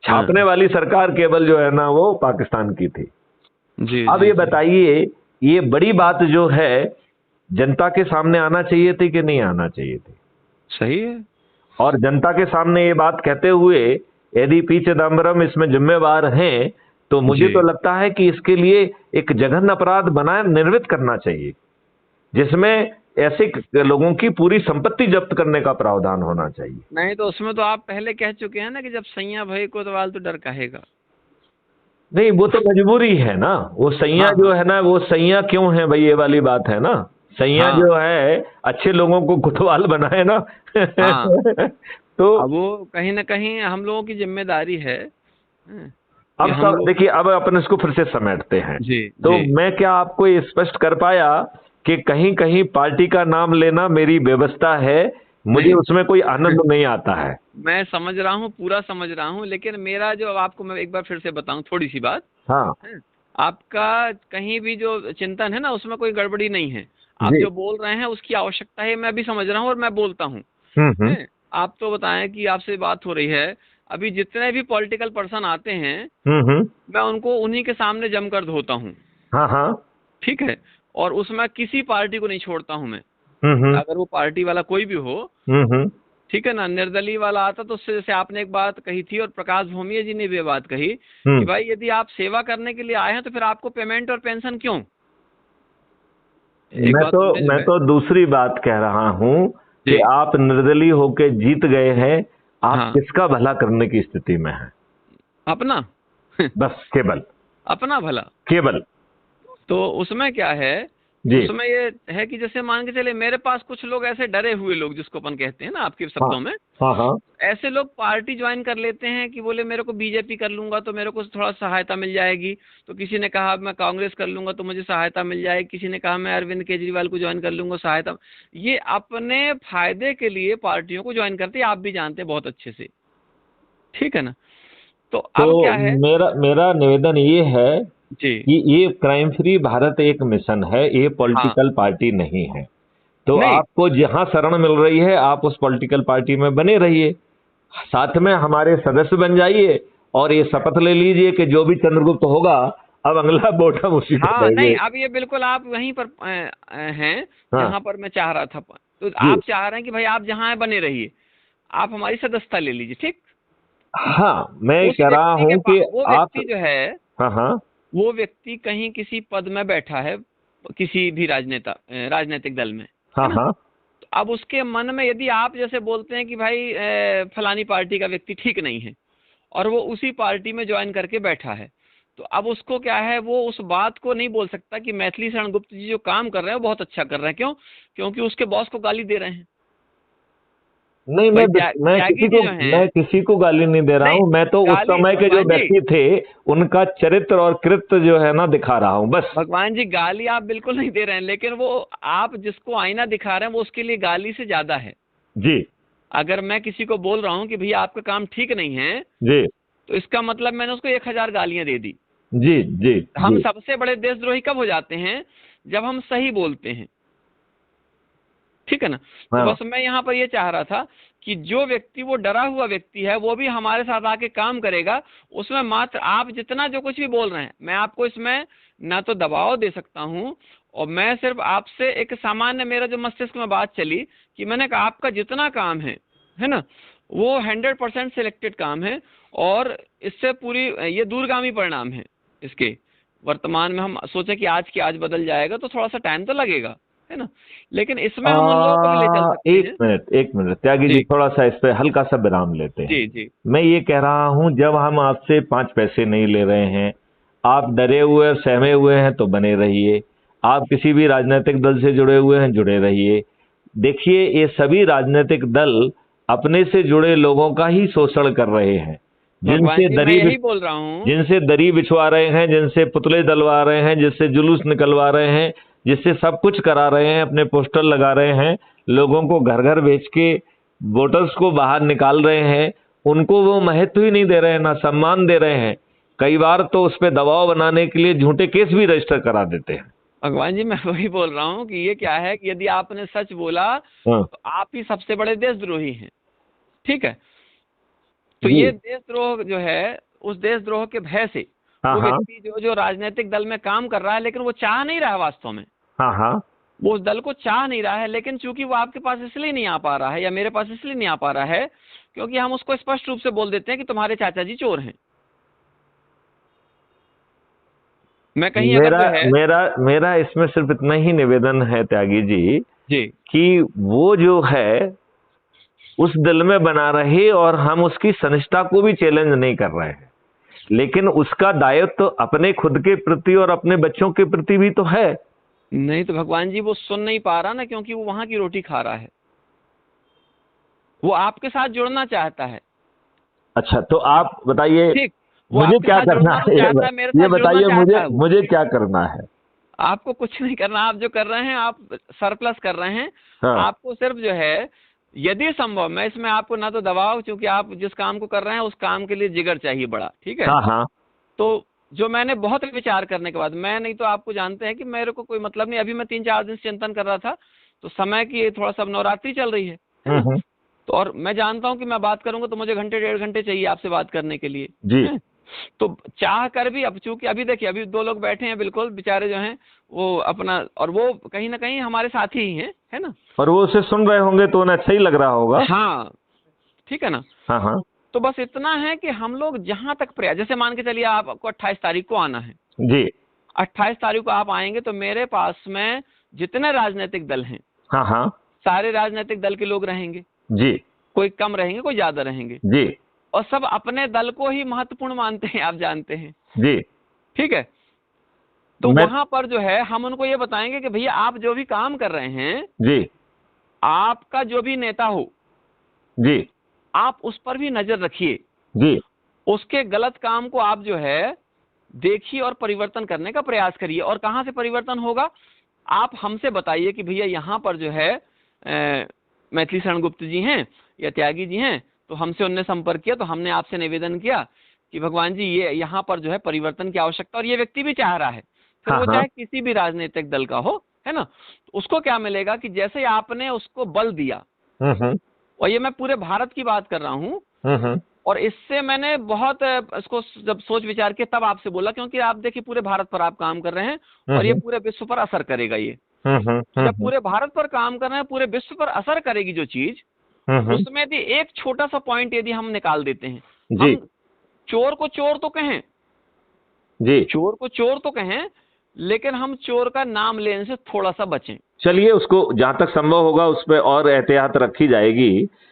छापने वाली सरकार केवल जो है ना वो पाकिस्तान की थी। जी अब जी ये जी। बताइए, ये बड़ी बात जो है जनता के सामने आना चाहिए थी कि नहीं आना चाहिए थी? सही है। और जनता के सामने ये बात कहते हुए यदि पी चिदम्बरम इसमें जिम्मेवार हैं, तो मुझे जी। तो लगता है कि इसके लिए एक जघन्य अपराध बनाए निर्मित करना चाहिए, जिसमें ऐसे लोगों की पूरी संपत्ति जब्त करने का प्रावधान होना चाहिए। नहीं तो उसमें तो आप पहले कह चुके हैं ना कि जब सैया भई कोतवाल तो डर काहेगा। नहीं, वो तो मजबूरी है ना। वो सैया हाँ जो हाँ है ना, वो सैया क्यों है भाई, ये वाली बात है ना। सैया हाँ जो है अच्छे लोगों को कोतवाल बनाए ना। हाँ। तो अब वो कहीं ना कहीं हम लोगों की जिम्मेदारी है, कि अब हम सब लोग। देखिए, अब अपन इसको फिर से समेटते हैं। जी तो जी मैं क्या आपको ये स्पष्ट कर पाया कि कहीं कहीं पार्टी का नाम लेना मेरी व्यवस्था है, मुझे नहीं। उसमें कोई आनंद नहीं आता है। मैं समझ रहा हूँ, पूरा समझ रहा हूँ, लेकिन मेरा जो, अब आपको मैं एक बार फिर से बताऊं थोड़ी सी बात हाँ है। आपका कहीं भी जो चिंतन है ना उसमें कोई गड़बड़ी नहीं है। आप जी। जो बोल रहे हैं उसकी आवश्यकता है, मैं भी समझ रहा हूँ और मैं बोलता हूँ। हम्म। हैं? आप तो बताएं कि आपसे बात हो रही है, अभी जितने भी पॉलिटिकल पर्सन आते हैं हम्म। मैं उनको उन्हीं के सामने जमकर धोता हूँ। हाँ हाँ। ठीक है। और उसमें किसी पार्टी को नहीं छोड़ता हूँ मैं, हम्म। अगर वो पार्टी वाला कोई भी हो। हम्म। ठीक है ना, निर्दलीय वाला आता तो उससे, जैसे आपने एक बात कही थी और प्रकाश भूमिया जी ने भी ये बात कही कि हम्म। भाई यदि आप सेवा करने के लिए आए हैं तो फिर आपको पेमेंट और पेंशन क्यों। एक मैं बात तो उनने जो मैं है। तो दूसरी बात कह रहा हूं कि जी। आप निर्दलीय होके जीत गए हैं, आप हाँ। किसका भला करने की स्थिति में हैं? अपना। बस केवल, अपना भला। केवल। तो उसमें क्या है, जी। उसमें ये है कि जैसे मान के चले मेरे पास कुछ लोग ऐसे डरे हुए लोग जिसको अपन कहते हैं ना आपके हाँ शब्दों में, हाँ हाँ। ऐसे लोग पार्टी ज्वाइन कर लेते हैं कि बोले मेरे को बीजेपी कर लूंगा तो मेरे को थोड़ा सहायता मिल जाएगी। तो किसी ने कहा मैं कांग्रेस कर लूंगा तो मुझे सहायता मिल जाएगी, किसी ने कहा मैं अरविंद केजरीवाल को ज्वाइन कर लूंगा सहायता। ये अपने फायदे के लिए पार्टियों को ज्वाइन करते हैं, आप भी जानते हैं बहुत अच्छे से। ठीक है ना। तो तो अब क्या है। मेरा मेरा निवेदन ये है जी। कि ये क्राइम फ्री भारत एक मिशन है, ये हाँ। पॉलिटिकल पार्टी नहीं है। तो नहीं। आपको जहां शरण मिल रही है आप उस पॉलिटिकल पार्टी में बने रहिए, साथ में हमारे सदस्य बन जाइए, और ये शपथ ले लीजिए कि जो भी चंद्रगुप्त होगा अब अगला वोट हम उसी को हाँ नहीं, देंगे। अब ये बिल्कुल आप वहीं पर हैं हाँ जहां पर मैं चाह रहा था। तो जी। आप चाह रहे हैं कि भाई आप जहां हैं बने रहिए, आप हमारी सदस्यता ले लीजिए। ठीक। हाँ, मैं उस कह रहा व्यक्ति के हूं कि वो आप। व्यक्ति जो है, हाँ हाँ। वो व्यक्ति कहीं किसी पद में बैठा है किसी भी राजनीतिक दल में, हाँ है ना। हाँ। तो अब उसके मन में यदि आप जैसे बोलते हैं कि भाई फलानी पार्टी का व्यक्ति ठीक नहीं है और वो उसी पार्टी में ज्वाइन करके बैठा है, तो अब उसको क्या है, वो उस बात को नहीं बोल सकता कि मैथिली शरण गुप्त जी जो काम कर रहे हैं वो बहुत अच्छा कर रहे हैं। क्यों? क्योंकि उसके बॉस को गाली दे रहे हैं। नहीं, भाई मैं त्यागी किसी जी को जो हैं। मैं किसी को गाली नहीं दे रहा नहीं, हूं, मैं तो उस गाली समय के जो भगवान जी, व्यक्ति थे उनका चरित्र और कृत्य जो है ना दिखा रहा हूं बस। भगवान जी गाली आप बिल्कुल नहीं दे रहे हैं, लेकिन वो आप जिसको आईना दिखा रहे हैं वो उसके लिए गाली से ज्यादा है। जी अगर मैं किसी को बोल रहा हूँ कि भैया आपका काम ठीक नहीं है, जी तो इसका मतलब मैंने उसको 1000 गालियां दे दी। जी जी हम जी। सबसे बड़े देशद्रोही कब हो जाते हैं? जब हम सही बोलते हैं। ठीक है ना। तो हाँ बस मैं यहाँ पर ये चाह रहा था कि जो व्यक्ति वो डरा हुआ व्यक्ति है वो भी हमारे साथ आके काम करेगा। उसमें मात्र आप जितना जो कुछ भी बोल रहे हैं मैं आपको इसमें ना तो दबाव दे सकता हूँ, और मैं सिर्फ आपसे एक सामान्य, मेरा जो मस्तिष्क में बात चली कि मैंने कहा आपका जितना काम है ना, वो 100% सिलेक्टेड काम है। और इससे पूरी ये दूरगामी परिणाम है इसके। वर्तमान में हम सोचे कि आज की आज बदल जाएगा तो थोड़ा सा टाइम तो लगेगा, है ना, लेकिन इसमें हम उन लोगों को भी ले चल सकते एक हैं। मिनट, एक मिनट त्यागी जी, जी थोड़ा सा इस पे हल्का सा विराम लेते हैं। जी जी मैं ये कह रहा हूं, जब हम आपसे 5 पैसे नहीं ले रहे हैं, आप डरे हुए और सहमे हुए हैं तो बने रहिए। आप किसी भी राजनीतिक दल से जुड़े हुए हैं, जुड़े रहिए। देखिए, ये सभी राजनीतिक दल अपने से जुड़े लोगों का ही शोषण कर रहे हैं, भगवान जिनसे जी, मैं दरी यही बोल रहा हूँ। जिनसे दरी बिछवा रहे हैं, जिनसे पुतले दलवा रहे हैं, जिससे जुलूस निकलवा रहे हैं, जिससे सब कुछ करा रहे हैं, अपने पोस्टर लगा रहे हैं, लोगों को घर घर भेज के वोटर्स को बाहर निकाल रहे हैं, उनको वो महत्व ही नहीं दे रहे हैं, ना सम्मान दे रहे हैं। कई बार तो उस पर दबाव बनाने के लिए झूठे केस भी रजिस्टर करा देते हैं। भगवान जी, मैं वही बोल रहा हूँ कि ये क्या है कि यदि आपने सच बोला हाँ तो आप ही सबसे बड़े देशद्रोही हैं। ठीक है। तो ये देशद्रोह जो है, उस देशद्रोह के भय से वो व्यक्ति जो राजनीतिक दल में काम कर रहा है, लेकिन वो चाह नहीं रहा है वास्तव में, वो उस दल को चाह नहीं रहा है, लेकिन चूंकि वो आपके पास इसलिए नहीं आ पा रहा है या मेरे पास इसलिए नहीं आ पा रहा है क्योंकि हम उसको स्पष्ट रूप से बोल देते हैं कि तुम्हारे चाचा जी चोर हैं। मैं कहीं मेरा इसमें सिर्फ इतना ही निवेदन है त्यागी जी कि वो जो है उस दल में बना रहे और हम उसकी सनिष्ठा को भी चैलेंज नहीं कर रहे हैं, लेकिन उसका दायित्व तो अपने खुद के प्रति और अपने बच्चों के प्रति भी तो है। नहीं तो भगवान जी वो सुन नहीं पा रहा ना, क्योंकि वो वहां की रोटी खा रहा है, वो आपके साथ जुड़ना चाहता है। अच्छा, तो आप बताइए ठीक, मुझे क्या करना है, ये बताइए मुझे क्या करना है। आपको कुछ नहीं करना, आप जो कर रहे हैं आप सरप्लस कर रहे हैं। आपको सिर्फ जो है, यदि संभव, मैं इसमें आपको ना तो दबाव, क्योंकि आप जिस काम को कर रहे हैं उस काम के लिए जिगर चाहिए बड़ा, ठीक है। तो जो मैंने बहुत विचार करने के बाद, मैं नहीं तो आपको जानते हैं कि मेरे को कोई मतलब नहीं, अभी मैं 3-4 दिन से चिंतन कर रहा था, तो समय की थोड़ा सा नवरात्रि चल रही है तो और मैं जानता हूं कि मैं बात करूंगा तो मुझे घंटे 1.5 घंटे चाहिए आपसे बात करने के लिए जी। तो चाह कर भी, अब चूंकि अभी देखिए अभी 2 लोग बैठे हैं, बिल्कुल बेचारे जो हैं वो अपना, और वो कहीं ना कहीं हमारे साथी ही हैं, है ना, और वो उसे सुन रहे होंगे तो उन्हें अच्छा ही लग रहा होगा। हाँ ठीक है ना। हाँ। तो बस इतना है कि हम लोग जहां तक प्रयास, जैसे मान के चलिए आपको 28 तारीख को आना है जी, 28 तारीख को आप आएंगे तो मेरे पास में जितने राजनीतिक दल हैं सारे राजनीतिक दल के लोग रहेंगे जी, कोई कम रहेंगे कोई ज्यादा रहेंगे जी, और सब अपने दल को ही महत्वपूर्ण मानते हैं, आप जानते हैं जी, ठीक है। तो वहां पर जो है हम उनको ये बताएंगे कि भैया आप जो भी काम कर रहे हैं जी, आपका जो भी नेता हो जी, आप उस पर भी नजर रखिए जी, उसके गलत काम को आप जो है देखिए और परिवर्तन करने का प्रयास करिए। और कहां से परिवर्तन होगा, आप हमसे बताइए कि भैया यहाँ पर जो है मैथिली शरण गुप्त जी हैं या त्यागी जी हैं, तो हमसे उनने संपर्क किया, तो हमने आपसे निवेदन किया कि भगवान जी ये यहाँ पर जो है परिवर्तन की आवश्यकता, और ये व्यक्ति भी चाह रहा है, फिर वो चाहे किसी भी राजनीतिक दल का हो, है ना। तो उसको क्या मिलेगा कि जैसे आपने उसको बल दिया, और ये मैं पूरे भारत की बात कर रहा हूँ, और इससे मैंने बहुत इसको जब सोच विचार किया तब आपसे बोला, क्योंकि आप देखिए पूरे भारत पर आप काम कर रहे हैं और ये पूरे विश्व पर असर करेगा। ये जब पूरे भारत पर काम कर रहे हैं, पूरे विश्व पर असर करेगी जो चीज, उसमें यदि एक छोटा सा पॉइंट यदि हम निकाल देते हैं, हम चोर को चोर तो कहें जी, चोर को चोर तो कहें, लेकिन हम चोर का नाम लेने से थोड़ा सा बचें। चलिए, उसको जहां तक संभव होगा उस पर और एहतियात रखी जाएगी,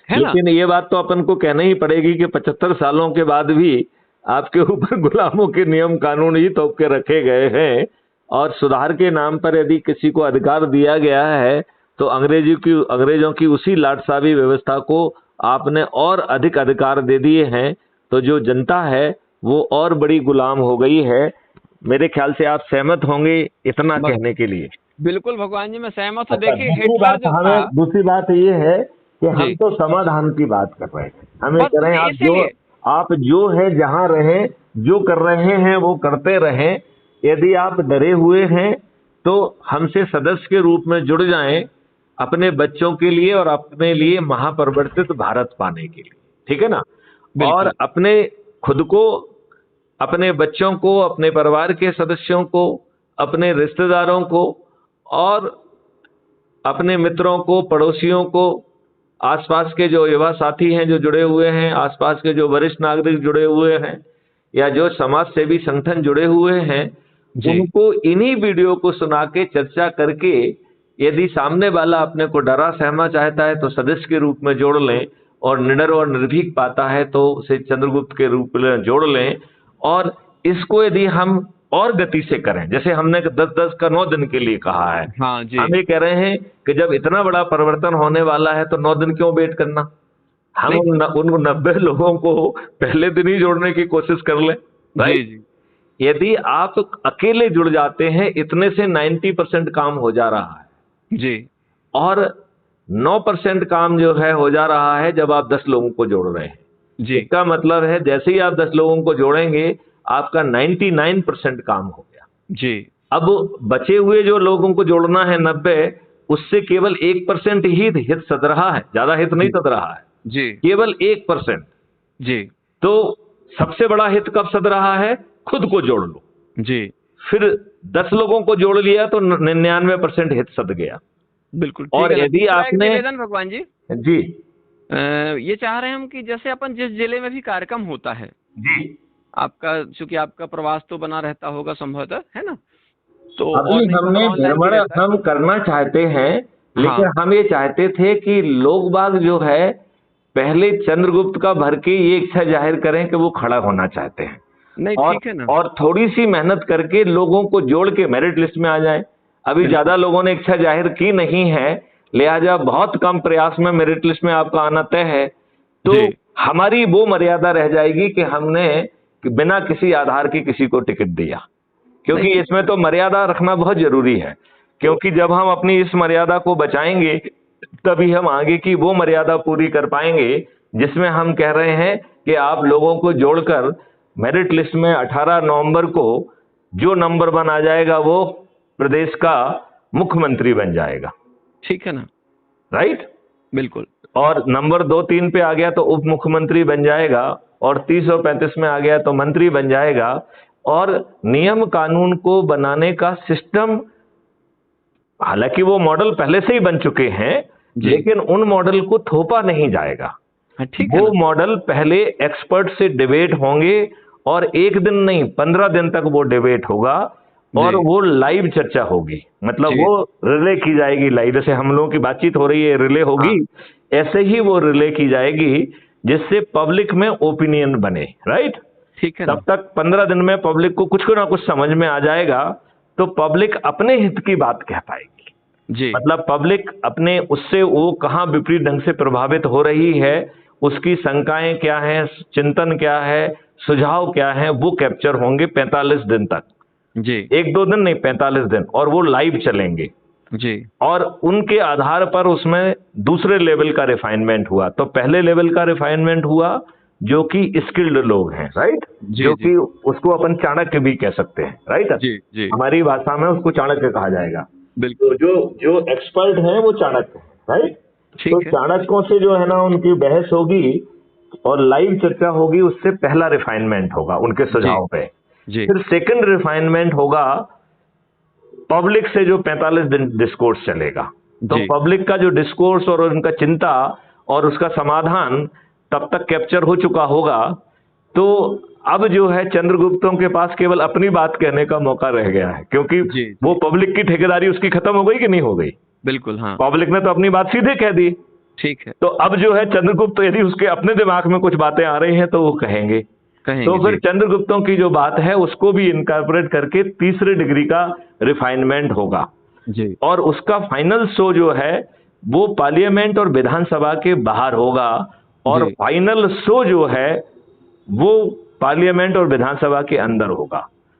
लेकिन ये बात तो अपन को कहना ही पड़ेगी कि 75 सालों के बाद भी आपके ऊपर गुलामों के नियम कानून ही तोप के रखे गए हैं, और सुधार के नाम पर यदि किसी को अधिकार दिया गया है तो अंग्रेजों की उसी लाटसाबी व्यवस्था को आपने और अधिक अधिकार दे दिए हैं, तो जो जनता है वो और बड़ी गुलाम हो गई है। मेरे ख्याल से आप सहमत होंगे इतना कहने के लिए। बिल्कुल भगवान जी, मैं सहमत हूँ। देखिए दूसरी बात ये है कि हम तो समाधान की बात कर रहे हैं, हमें कह रहे हैं आप जो है जहाँ रहें, जो कर रहे हैं वो करते रहें। यदि आप डरे हुए हैं तो हमसे सदस्य के रूप में जुड़ जाएं, अपने बच्चों के लिए और अपने लिए महापरिवर्तित भारत पाने के लिए, ठीक है ना। और अपने खुद को, अपने बच्चों को, अपने परिवार के सदस्यों को, अपने रिश्तेदारों को और अपने मित्रों को, पड़ोसियों को, आसपास के जो युवा साथी हैं जो जुड़े हुए हैं, आसपास के जो वरिष्ठ नागरिक जुड़े हुए हैं या जो समाज सेवी संगठन जुड़े हुए हैं, उनको इन्हीं वीडियो को सुना के चर्चा करके, यदि सामने वाला अपने को डरा सहमा चाहता है तो सदस्य के रूप में जोड़ लें, और निडर और निर्भीक पाता है तो उसे चंद्रगुप्त के रूप में जोड़ लें। और इसको यदि हम और गति से करें, जैसे हमने 10-10 का 9 दिन के लिए कहा है, हम ये कह रहे हैं कि जब इतना बड़ा परिवर्तन होने वाला है तो 9 दिन क्यों वेट करना, हम उन 90 लोगों को पहले दिन ही जोड़ने की कोशिश कर लें। राइट, यदि आप अकेले जुड़ जाते हैं, इतने से 90% काम हो जा रहा है जी, और 9% काम जो है हो जा रहा है जब आप 10 लोगों को जोड़ रहे हैं जी। इसका मतलब है जैसे ही आप 10 लोगों को जोड़ेंगे आपका 99% काम हो गया जी। अब बचे हुए जो लोगों को जोड़ना है 90, उससे केवल 1% ही हित सध रहा है, ज्यादा हित नहीं सध रहा है जी केवल 1%। जी तो सबसे बड़ा हित कब सद रहा है? खुद को जोड़ लो। जी फिर 10 लोगों को जोड़ लिया तो 99% हित सद गया। बिल्कुल ठीक और है ना। यदि तीसरा एक आपने निवेदन भगवान जी, जी ये चाह रहे हैं हम कि जैसे अपन जिस जिले में भी कार्यक्रम होता है, जी आपका चूंकि आपका प्रवास तो बना रहता होगा संभवतः, है ना, तो अभी और नहीं तो हमने अगर ऑनलाइन भी भ्रमण रहता है। हम करना चाहते हैं, हाँ लेकिन हम ये चाहते थे कि लोग बाग जो है पहले चंद्रगुप्त का भर के ये इच्छा जाहिर करें कि वो खड़ा होना चाहते हैं, नहीं और ठीक है ना। और थोड़ी सी मेहनत करके लोगों को जोड़ के मेरिट लिस्ट में आ जाएं। अभी बिल्कुल ज्यादा लोगों ने इच्छा जाहिर की नहीं है, लिहाजा बहुत कम प्रयास में मेरिट लिस्ट में आपका आना तय है। तो जी हमारी वो मर्यादा रह जाएगी कि हमने बिना किसी आधार के किसी को टिकट दिया, नहीं क्योंकि ठीक इसमें है। तो मर्यादा रखना बहुत जरूरी है। तो क्योंकि जब हम अपनी इस मर्यादा को बचाएंगे तभी हम आगे की वो मर्यादा पूरी कर पाएंगे जिसमें हम कह रहे हैं कि आप लोगों को जोड़कर मेरिट लिस्ट में 18 नवंबर को जो नंबर 1 आ जाएगा वो प्रदेश का मुख्यमंत्री बन जाएगा। ठीक है ना। राइट? बिल्कुल और नंबर 2-3 पे आ गया तो उप मुख्यमंत्री बन जाएगा, और 30 और 35 में आ गया तो मंत्री बन जाएगा। और नियम कानून को बनाने का सिस्टम, हालांकि वो मॉडल पहले से ही बन चुके हैं, जी। लेकिन उन मॉडल को थोपा नहीं जाएगा। हाँ ठीक है वो ना। मॉडल पहले एक्सपर्ट से डिबेट होंगे, और एक दिन नहीं 15 दिन तक वो डिबेट होगा, और जी वो लाइव चर्चा होगी। मतलब जी वो रिले की जाएगी लाइव, जैसे हम लोगों की बातचीत हो रही है रिले होगी, हाँ ऐसे ही वो रिले की जाएगी जिससे पब्लिक में ओपिनियन बने। राइट? ठीक है ना। तब तक 15 दिन में पब्लिक को कुछ ना कुछ समझ में आ जाएगा, तो पब्लिक अपने हित की बात कह पाएगी। जी मतलब पब्लिक अपने उससे वो कहाँ विपरीत ढंग से प्रभावित हो रही है, उसकी शंकाएं क्या हैं, चिंतन क्या है, सुझाव क्या है, वो कैप्चर होंगे 45 दिन तक। जी 1-2 दिन नहीं, 45 दिन, और वो लाइव चलेंगे। जी और उनके आधार पर उसमें दूसरे लेवल का रिफाइनमेंट हुआ। तो पहले लेवल का रिफाइनमेंट हुआ जो कि स्किल्ड लोग हैं। राइट? जी जो जी कि उसको अपन चाणक्य भी कह सकते हैं। राइट? जी जी हमारी भाषा में उसको चाणक्य कहा जाएगा। तो बिल्कुल जो जो एक्सपर्ट हैं वो चाणक्य हैं। राइट? तो ठीक है। चाणक्यों से जो है ना उनकी बहस होगी और लाइव चर्चा होगी, उससे पहला रिफाइनमेंट होगा उनके जी सुझाव पे। जी फिर सेकंड रिफाइनमेंट होगा पब्लिक से, जो 45 दिन डिस्कोर्स चलेगा। तो जी पब्लिक का जो डिस्कोर्स और उनका चिंता और उसका समाधान तब तक कैप्चर हो चुका होगा। तो अब जो है चंद्रगुप्तों के पास केवल अपनी बात कहने का मौका रह गया है, क्योंकि जी वो जी पब्लिक की ठेकेदारी उसकी खत्म हो गई कि नहीं हो गई? बिल्कुल हाँ पब्लिक ने तो अपनी बात सीधे कह दी। ठीक है। तो अब जो है चंद्रगुप्त, तो यदि उसके अपने दिमाग में कुछ बातें आ रही हैं तो वो कहेंगे। तो कहेंगे फिर जी चंद्रगुप्तों की जो बात है उसको भी इनकॉर्पोरेट करके तीसरे डिग्री का रिफाइनमेंट होगा। जी और उसका फाइनल शो जो है वो पार्लियामेंट और विधानसभा के बाहर होगा, और जी फाइनल शो जो है वो पार्लियामेंट और विधानसभा के अंदर होगा।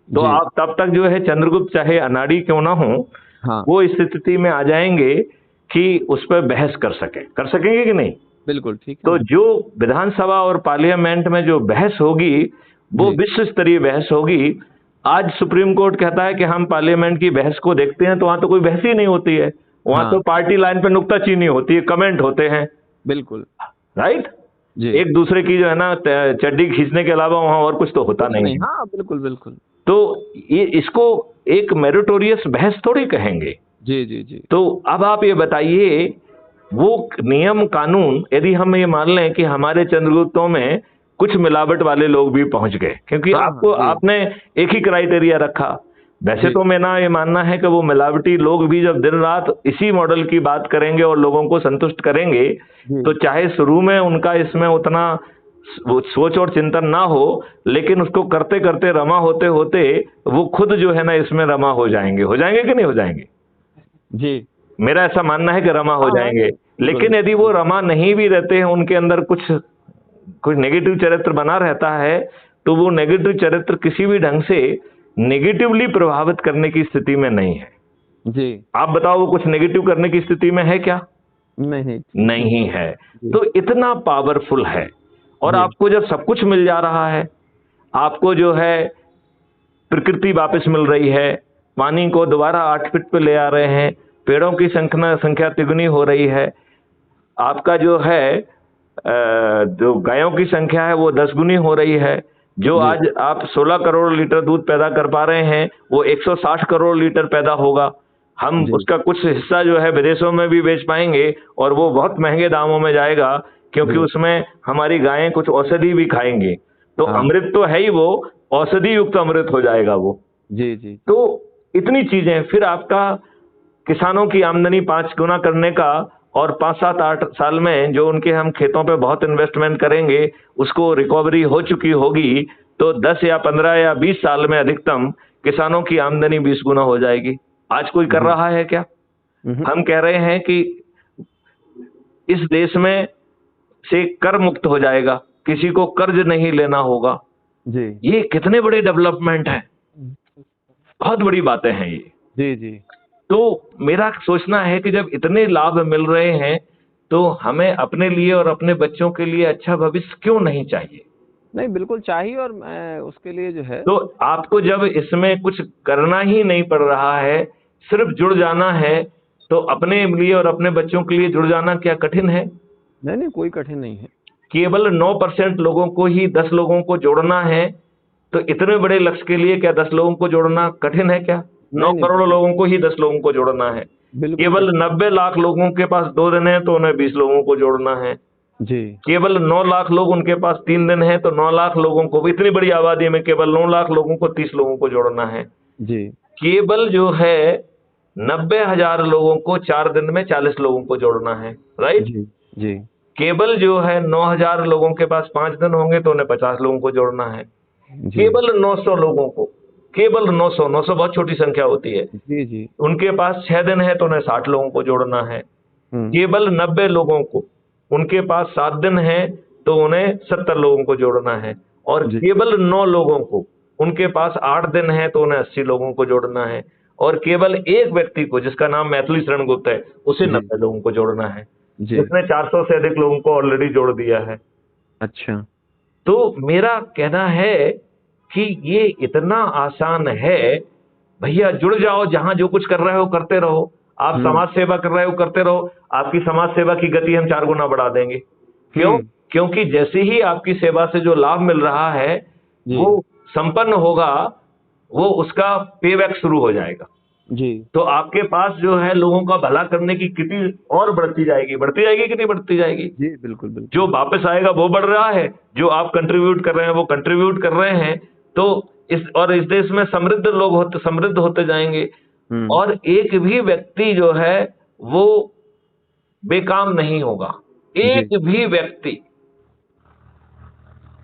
तो जी आप तब तक जो है चंद्रगुप्त चाहे अनाड़ी क्यों ना हो, हाँ वो इस स्थिति में आ जाएंगे कि उस पर बहस कर सकेंगे कि नहीं? बिल्कुल ठीक है तो ना। जो विधानसभा और पार्लियामेंट में जो बहस होगी वो जी विश्व स्तरीय बहस होगी। आज सुप्रीम कोर्ट कहता है कि हम पार्लियामेंट की बहस को देखते हैं, तो वहां तो कोई बहस ही नहीं होती है, वहां हाँ तो पार्टी लाइन पे नुक्ताचीनी होती है, कमेंट होते हैं। बिल्कुल राइट? जी एक दूसरे की जो है ना चड्डी खींचने के अलावा वहां और कुछ तो होता कुछ नहीं नहीं है। हाँ बिल्कुल बिल्कुल तो ये इसको एक मेरिटोरियस बहस थोड़ी कहेंगे। जी जी जी तो अब आप ये बताइए, वो नियम कानून, यदि हम ये मान लें कि हमारे चंद्रगुप्तों में कुछ मिलावट वाले लोग भी पहुंच गए, क्योंकि हाँ हाँ आपको जी आपने एक ही क्राइटेरिया रखा। वैसे जी तो मेरा ये मानना है कि वो मिलावटी लोग भी जब दिन रात इसी मॉडल की बात करेंगे और लोगों को संतुष्ट करेंगे, जी तो चाहे शुरू में उनका इसमें उतना वो सोच और चिंतन ना हो, लेकिन उसको करते करते रमा होते होते वो खुद जो है ना इसमें रमा हो जाएंगे कि नहीं हो जाएंगे? जी मेरा ऐसा मानना है कि रमा हो हाँ हाँ जाएंगे। बिल्कुल लेकिन यदि वो रमा नहीं भी रहते हैं, उनके अंदर कुछ कुछ नेगेटिव चरित्र बना रहता है, तो वो नेगेटिव चरित्र किसी भी ढंग से नेगेटिवली प्रभावित करने की स्थिति में नहीं है। जी आप बताओ वो कुछ नेगेटिव करने की स्थिति में है क्या? नहीं नहीं है। जी तो इतना पावरफुल है। और जी आपको जब सब कुछ मिल जा रहा है, आपको जो है प्रकृति वापस मिल रही है, पानी को दोबारा 8 फीट पे ले आ रहे हैं, पेड़ों की संख्या तिगुनी हो रही है, आपका जो है जो गायों की संख्या है वो 10 गुनी हो रही है। जो जी आज आप 16 करोड़ लीटर दूध पैदा कर पा रहे हैं वो 160 करोड़ लीटर पैदा होगा। हम जी उसका कुछ हिस्सा जो है विदेशों में भी बेच पाएंगे और वो बहुत महंगे दामों में जाएगा, क्योंकि जी उसमें हमारी गायें कुछ औषधि भी खाएंगे। तो हाँ अमृत तो है ही, वो औषधि युक्त अमृत हो जाएगा वो। जी जी तो इतनी चीजें, फिर आपका किसानों की आमदनी 5 गुना करने का, और 5 7 8 साल में जो उनके हम खेतों पे बहुत इन्वेस्टमेंट करेंगे उसको रिकवरी हो चुकी होगी, तो 10 या 15 या 20 साल में अधिकतम किसानों की आमदनी 20 गुना हो जाएगी। आज कोई कर जी रहा है क्या? हम्म, हम कह रहे हैं कि इस देश में से कर मुक्त हो जाएगा, किसी को कर्ज नहीं लेना होगा। जी ये कितने बड़े डेवलपमेंट हैं, बहुत बड़ी बातें हैं ये। जी जी तो मेरा सोचना है कि जब इतने लाभ मिल रहे हैं तो हमें अपने लिए और अपने बच्चों के लिए अच्छा भविष्य क्यों नहीं चाहिए? नहीं बिल्कुल चाहिए, और मैं उसके लिए जो है। तो आपको जब इसमें कुछ करना ही नहीं पड़ रहा है, सिर्फ जुड़ जाना है, तो अपने लिए और अपने बच्चों के लिए जुड़ जाना क्या कठिन है? नहीं नहीं, कोई कठिन नहीं है। केवल 9% लोगों को ही 10 लोगों को जोड़ना है, तो इतने बड़े लक्ष्य के लिए क्या 10 लोगों को जोड़ना कठिन है क्या? 9 नहीं नहीं, करोड़ लोगों को ही 10 लोगों को जोड़ना है। बिल्कुल केवल 90 लाख लोगों के पास 2 दिन है तो उन्हें 20 लोगों को जोड़ना है। जी केवल 9 लाख लोग उनके पास 3 दिन है तो 9 लाख लोगों को, इतनी बड़ी आबादी में केवल 9 लाख लोगों को 30 लोगों को जोड़ना है। जी केवल जो है 90,000 लोगों को 4 दिन में 40 लोगों को जोड़ना है, राइट? जी जी केवल जो है 9,000 लोगों के पास 5 दिन होंगे तो उन्हें 50 लोगों को जोड़ना है। जी केवल 900 लोगों को, केवल 900 बहुत छोटी संख्या होती है, जी जी उनके पास 6 दिन है तो उन्हें 60 लोगों को जोड़ना है। हम्म केवल 90 लोगों को, उनके पास 7 दिन है तो उन्हें 70 लोगों को जोड़ना है। और जी केवल 9 लोगों को, उनके पास 8 दिन है तो उन्हें 80 लोगों को जोड़ना है। और केवल एक व्यक्ति को, जिसका नाम मैथिली शरण गुप्त है, उसे जी 90 लोगों को जोड़ना है, जी जिसने 400 से अधिक लोगों को ऑलरेडी जोड़ दिया है। अच्छा तो मेरा कहना है कि ये इतना आसान है, भैया जुड़ जाओ, जहां जो कुछ कर रहे हो करते रहो। आप हम्म समाज सेवा कर रहे हो करते रहो, आपकी समाज सेवा की गति हम 4 गुना बढ़ा देंगे। क्यों? हम्म क्योंकि जैसे ही आपकी सेवा से जो लाभ मिल रहा है जी वो संपन्न होगा, वो उसका पेबैक शुरू हो जाएगा। जी तो आपके पास जो है लोगों का भला करने की कितनी और बढ़ती जाएगी, बढ़ती जाएगी कि नहीं बढ़ती जाएगी? जी बिल्कुल बिल्कुल जो वापस आएगा वो बढ़ रहा है, जो आप कंट्रीब्यूट कर रहे हैं वो कंट्रीब्यूट कर रहे हैं। तो इस देश में समृद्ध होते जाएंगे। हम्म और एक भी व्यक्ति जो है वो बेकाम नहीं होगा। जी एक भी व्यक्ति,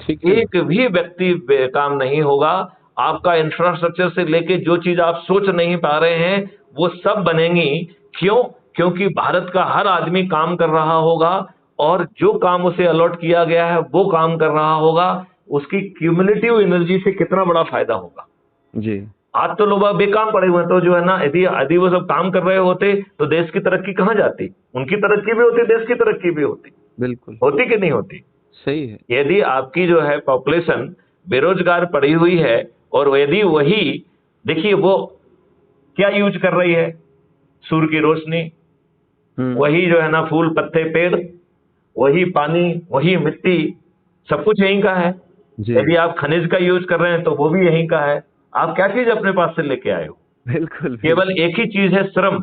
ठीक है। एक भी व्यक्ति बेकाम नहीं होगा। आपका इंफ्रास्ट्रक्चर से लेके जो चीज आप सोच नहीं पा रहे हैं वो सब बनेंगी। क्यों? क्योंकि भारत का हर आदमी काम कर रहा होगा, और जो काम उसे अलॉट किया गया है वो काम कर रहा होगा। उसकी क्यूमुलेटिव एनर्जी से कितना बड़ा फायदा होगा। जी आज तो लोग बेकाम पड़े हुए हैं, तो जो है ना, यदि यदि वो सब काम कर रहे होते तो देश की तरक्की कहाँ जाती? उनकी तरक्की भी होती, देश की तरक्की भी होती। बिल्कुल होती कि नहीं होती? सही है। यदि आपकी जो है पॉपुलेशन बेरोजगार पड़ी हुई है, और यदि वही, देखिए वो क्या यूज कर रही है, सूर्य की रोशनी, वही जो है ना फूल पत्ते पेड़, वही पानी, वही मिट्टी, सब कुछ यहीं का है। जी यदि आप खनिज का यूज कर रहे हैं तो वो भी यहीं का है। आप क्या चीज अपने पास से लेके आए हो? बिल्कुल केवल एक ही चीज है, श्रम।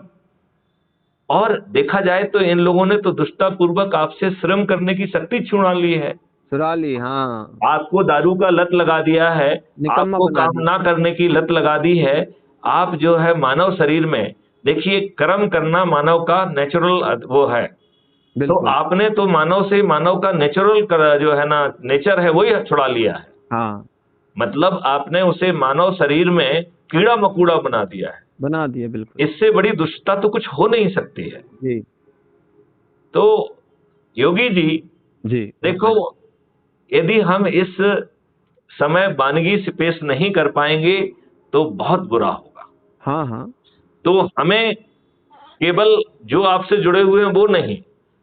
और देखा जाए तो इन लोगों ने तो दुष्टतापूर्वक आपसे श्रम करने की शक्ति छुड़ा ली है। सुराली, हाँ, आपको दारू का लत लगा दिया है, निकम्मा आपको बना काम दी। ना करने की लत लगा दी है। आप जो है मानव शरीर में, देखिए कर्म करना मानव का नेचुरल वो है। तो बिल्कुल आपने तो मानव से मानव का नेचुरल जो है ना नेचर है वही छुड़ा लिया है। हाँ, मतलब आपने उसे मानव शरीर में कीड़ा मकोड़ा बना दिया है। बना दिए बिल्कुल। इससे बड़ी दुष्टता तो कुछ हो नहीं सकती है। जी तो योगी जी जी देखो, यदि हम इस समय वानगी से पेश नहीं कर पाएंगे तो बहुत बुरा होगा। हाँ हाँ तो हमें केवल जो आपसे जुड़े हुए हैं वो नहीं,